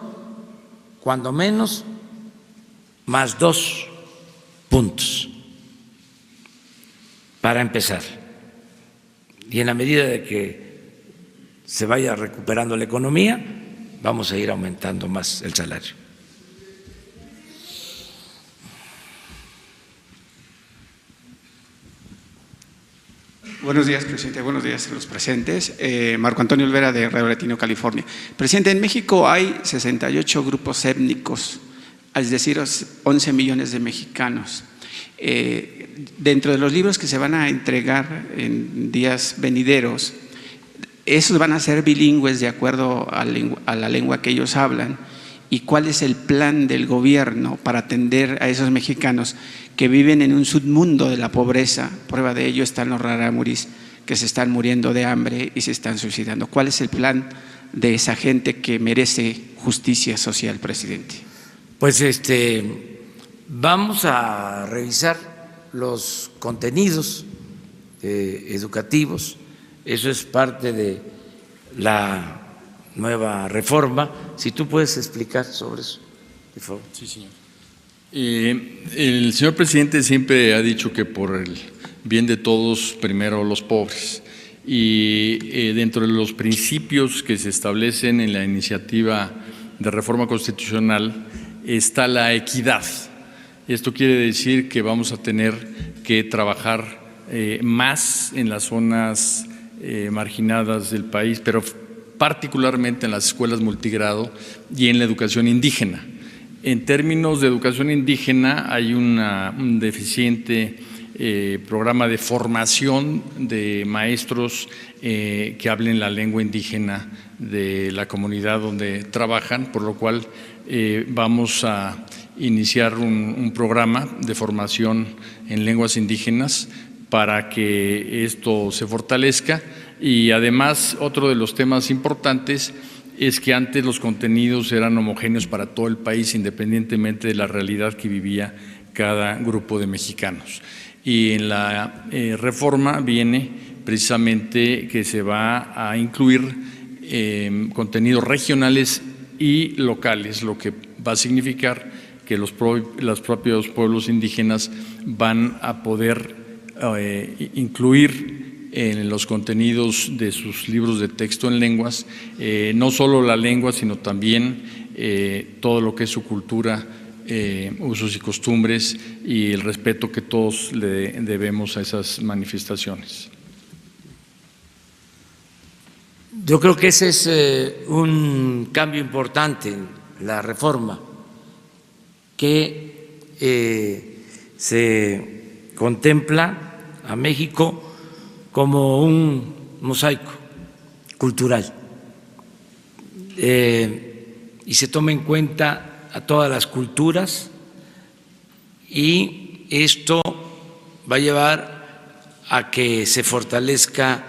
cuando menos, más 2 puntos para empezar. Y en la medida de que se vaya recuperando la economía, vamos a ir aumentando más el salario. Buenos días, presidente. Buenos días a los presentes. Marco Antonio Olvera, de Radio Latino, California. Presidente, en México hay 68 grupos étnicos, es decir, 11 millones de mexicanos. Dentro de los libros que se van a entregar en días venideros, esos van a ser bilingües de acuerdo a la lengua que ellos hablan. ¿Y cuál es el plan del gobierno para atender a esos mexicanos que viven en un submundo de la pobreza? Prueba de ello están los rarámuris que se están muriendo de hambre y se están suicidando. ¿Cuál es el plan de esa gente que merece justicia social, presidente? Pues vamos a revisar los contenidos educativos. Eso es parte de la nueva reforma. Si tú puedes explicar sobre eso, por favor. Sí, señor. El señor presidente siempre ha dicho que por el bien de todos, primero los pobres. Y dentro de los principios que se establecen en la iniciativa de reforma constitucional está la equidad. Esto quiere decir que vamos a tener que trabajar más en las zonas marginadas del país, pero particularmente en las escuelas multigrado y en la educación indígena. En términos de educación indígena hay un deficiente programa de formación de maestros que hablen la lengua indígena de la comunidad donde trabajan, por lo cual vamos a iniciar un programa de formación en lenguas indígenas para que esto se fortalezca. Y además, otro de los temas importantes es que antes los contenidos eran homogéneos para todo el país, independientemente de la realidad que vivía cada grupo de mexicanos. Y en la reforma viene precisamente que se va a incluir contenidos regionales y locales, lo que va a significar que los propios pueblos indígenas van a poder incluir en los contenidos de sus libros de texto en lenguas, no solo la lengua, sino también todo lo que es su cultura, usos y costumbres y el respeto que todos le debemos a esas manifestaciones. Yo creo que ese es un cambio importante en la reforma, que se contempla a México como un mosaico cultural y se toma en cuenta a todas las culturas, y esto va a llevar a que se fortalezca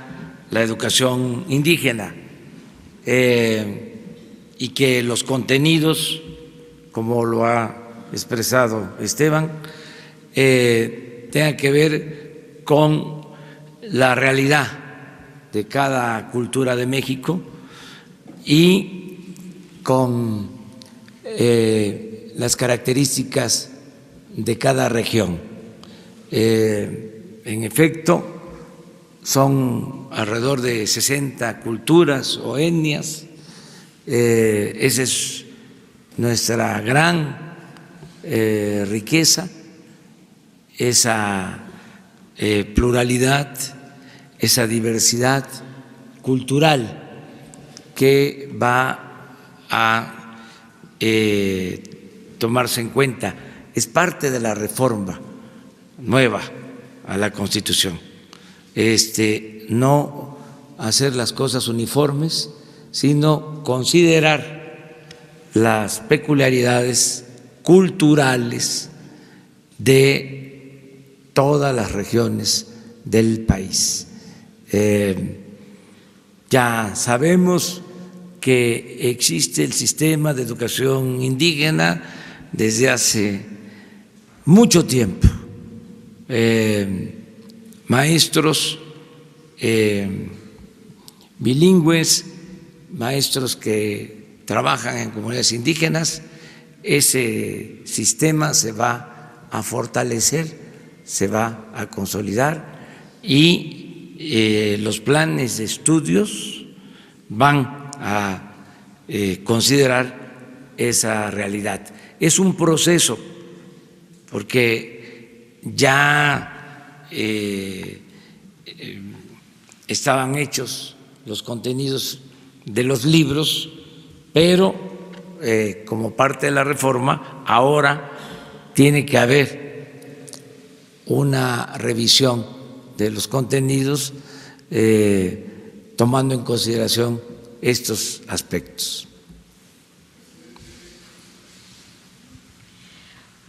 la educación indígena y que los contenidos, como lo ha expresado Esteban, tengan que ver con la realidad de cada cultura de México y con las características de cada región. En efecto, son alrededor de 60 culturas o etnias. Esa es nuestra gran riqueza, esa pluralidad, esa diversidad cultural que va a tomarse en cuenta. Es parte de la reforma nueva a la Constitución. No hacer las cosas uniformes, sino considerar las peculiaridades culturales de todas las regiones del país. Ya sabemos que existe el sistema de educación indígena desde hace mucho tiempo maestros bilingües, maestros que trabajan en comunidades indígenas. Ese sistema se va a fortalecer, se va a consolidar y los planes de estudios van a considerar esa realidad. Es un proceso, porque ya estaban hechos los contenidos de los libros, pero como parte de la reforma ahora tiene que haber una revisión de los contenidos tomando en consideración estos aspectos.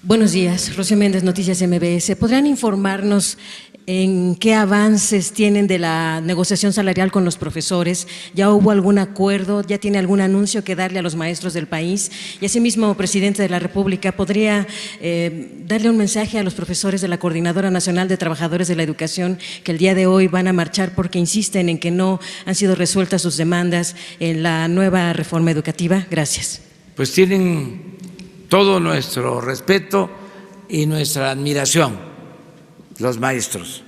Buenos días, Rocío Méndez, Noticias MBS. ¿Podrían informarnos en qué avances tienen de la negociación salarial con los profesores? ¿Ya hubo algún acuerdo? ¿Ya tiene algún anuncio que darle a los maestros del país? Y asimismo, presidente de la República, ¿podría darle un mensaje a los profesores de la Coordinadora Nacional de Trabajadores de la Educación que el día de hoy van a marchar porque insisten en que no han sido resueltas sus demandas en la nueva reforma educativa? Gracias. Pues tienen todo nuestro respeto y nuestra admiración los maestros,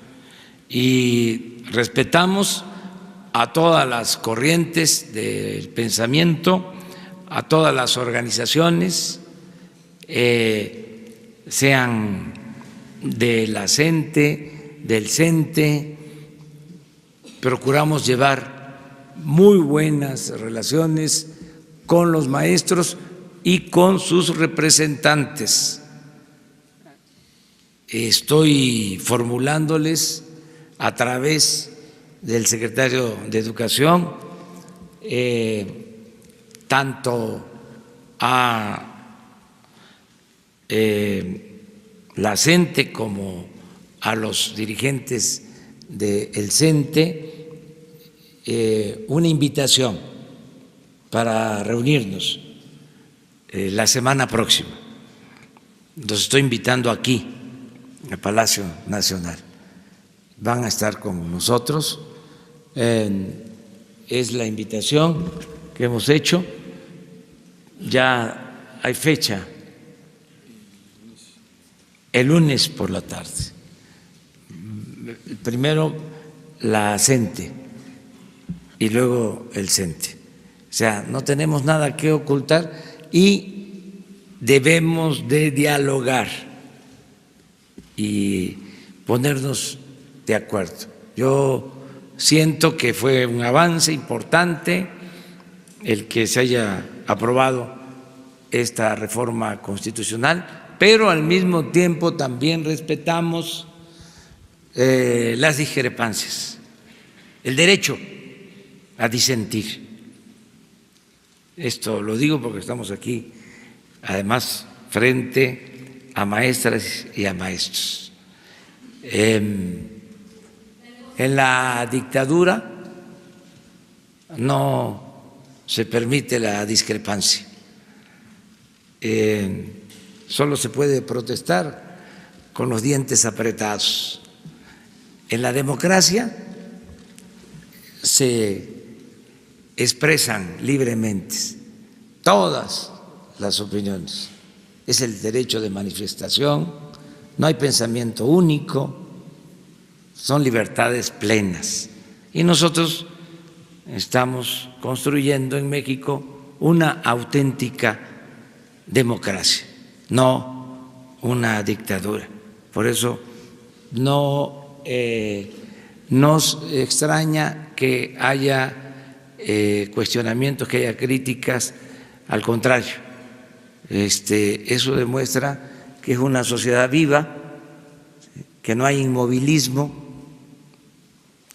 y respetamos a todas las corrientes del pensamiento, a todas las organizaciones, sean de la CENTE, del CENTE. Procuramos llevar muy buenas relaciones con los maestros y con sus representantes. Estoy formulándoles a través del secretario de Educación, tanto a la CENTE como a los dirigentes del CENTE, una invitación para reunirnos la semana próxima. Los estoy invitando aquí, en el Palacio Nacional. Van a estar con nosotros. Es la invitación que hemos hecho. Ya hay fecha, el lunes por la tarde. Primero la CENTE y luego el CENTE. O sea, no tenemos nada que ocultar y debemos de dialogar y ponernos de acuerdo. Yo siento que fue un avance importante el que se haya aprobado esta reforma constitucional, pero al mismo tiempo también respetamos las discrepancias, el derecho a disentir. Esto lo digo porque estamos aquí, además, frente a maestras y a maestros. En la dictadura no se permite la discrepancia, solo se puede protestar con los dientes apretados. En la democracia se expresan libremente todas las opiniones. Es el derecho de manifestación, no hay pensamiento único, son libertades plenas. Y nosotros estamos construyendo en México una auténtica democracia, no una dictadura. Por eso no nos extraña que haya cuestionamientos, que haya críticas, al contrario. Eso demuestra que es una sociedad viva, que no hay inmovilismo,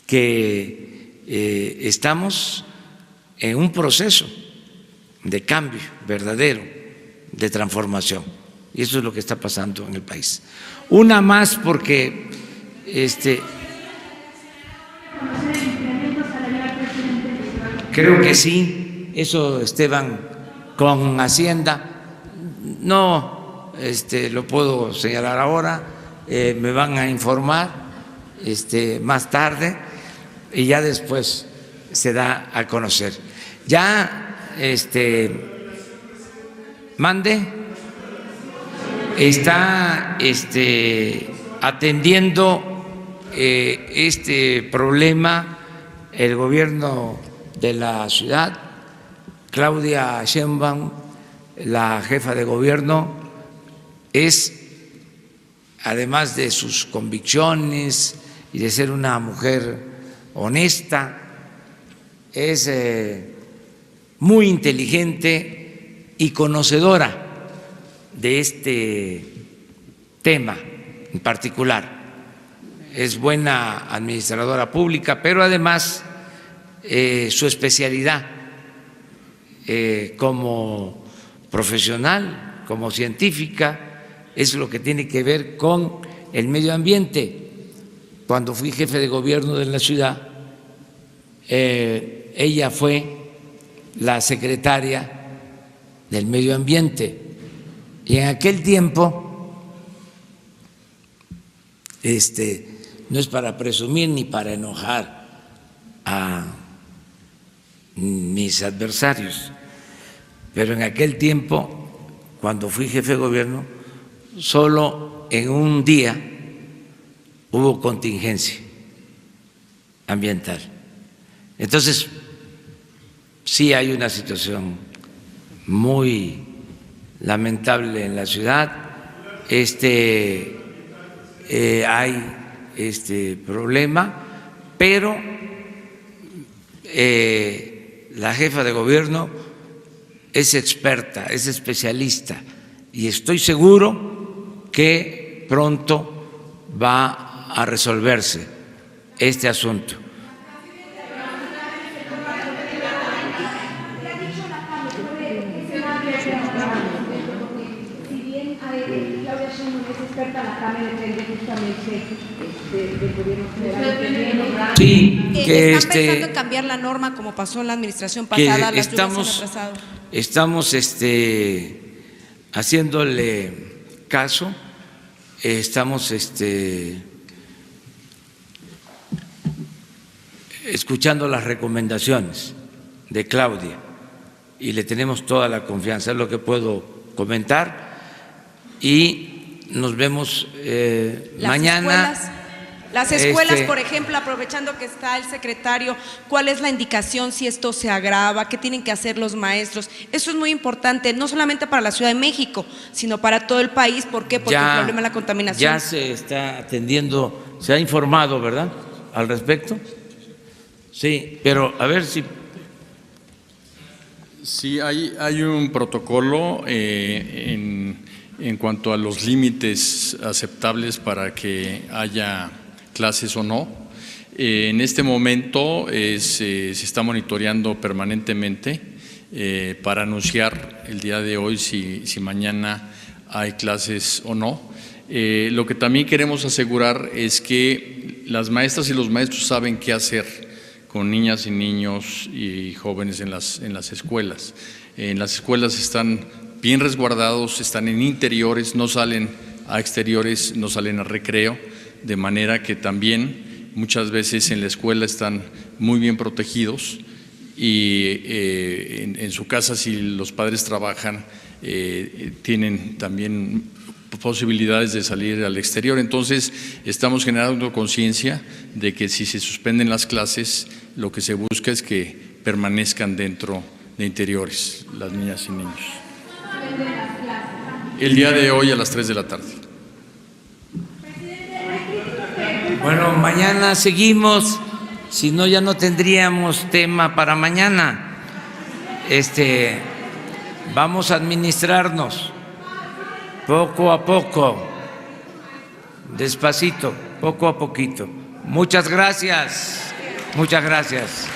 que estamos en un proceso de cambio verdadero, de transformación. Y eso es lo que está pasando en el país. Una más porque creo que sí, eso, Esteban, con Hacienda no lo puedo señalar ahora, me van a informar más tarde y ya después se da a conocer. Ya mande, está atendiendo este problema el gobierno de la ciudad. Claudia Sheinbaum, la jefa de gobierno, es, además de sus convicciones y de ser una mujer honesta, es muy inteligente y conocedora de este tema en particular. Es buena administradora pública, pero además su especialidad como profesional, como científica, es lo que tiene que ver con el medio ambiente. Cuando fui jefe de gobierno de la ciudad, ella fue la secretaria del medio ambiente y en aquel tiempo, no es para presumir ni para enojar a mis adversarios, pero en aquel tiempo, cuando fui jefe de gobierno, solo en un día hubo contingencia ambiental. Entonces, sí hay una situación muy lamentable en la ciudad, hay problema, pero la jefa de gobierno es experta, es especialista y estoy seguro que pronto va a resolverse este asunto. Sí, que ¿están pensando en cambiar la norma como pasó en la administración pasada? Las estamos haciéndole caso, estamos escuchando las recomendaciones de Claudia y le tenemos toda la confianza, es lo que puedo comentar, y nos vemos mañana. Las escuelas, por ejemplo, aprovechando que está el secretario, ¿cuál es la indicación si esto se agrava? ¿Qué tienen que hacer los maestros? Eso es muy importante, no solamente para la Ciudad de México, sino para todo el país. ¿Por qué? Porque el problema es la contaminación. Ya se está atendiendo, se ha informado, ¿verdad?, al respecto. Sí, pero a ver si… Sí, hay un protocolo en cuanto a los límites aceptables para que haya clases o no. En este momento se está monitoreando permanentemente para anunciar el día de hoy si mañana hay clases o no. Lo que también queremos asegurar es que las maestras y los maestros saben qué hacer con niñas y niños y jóvenes en las escuelas. En las escuelas están bien resguardados, están en interiores, no salen a exteriores, no salen a recreo, de manera que también muchas veces en la escuela están muy bien protegidos y en su casa, si los padres trabajan, tienen también posibilidades de salir al exterior. Entonces, estamos generando conciencia de que si se suspenden las clases, lo que se busca es que permanezcan dentro de interiores las niñas y niños. El día de hoy a las 3 de la tarde. Bueno, mañana seguimos, si no ya no tendríamos tema para mañana. Vamos a administrarnos poco a poco, despacito, poco a poquito. Muchas gracias. Muchas gracias.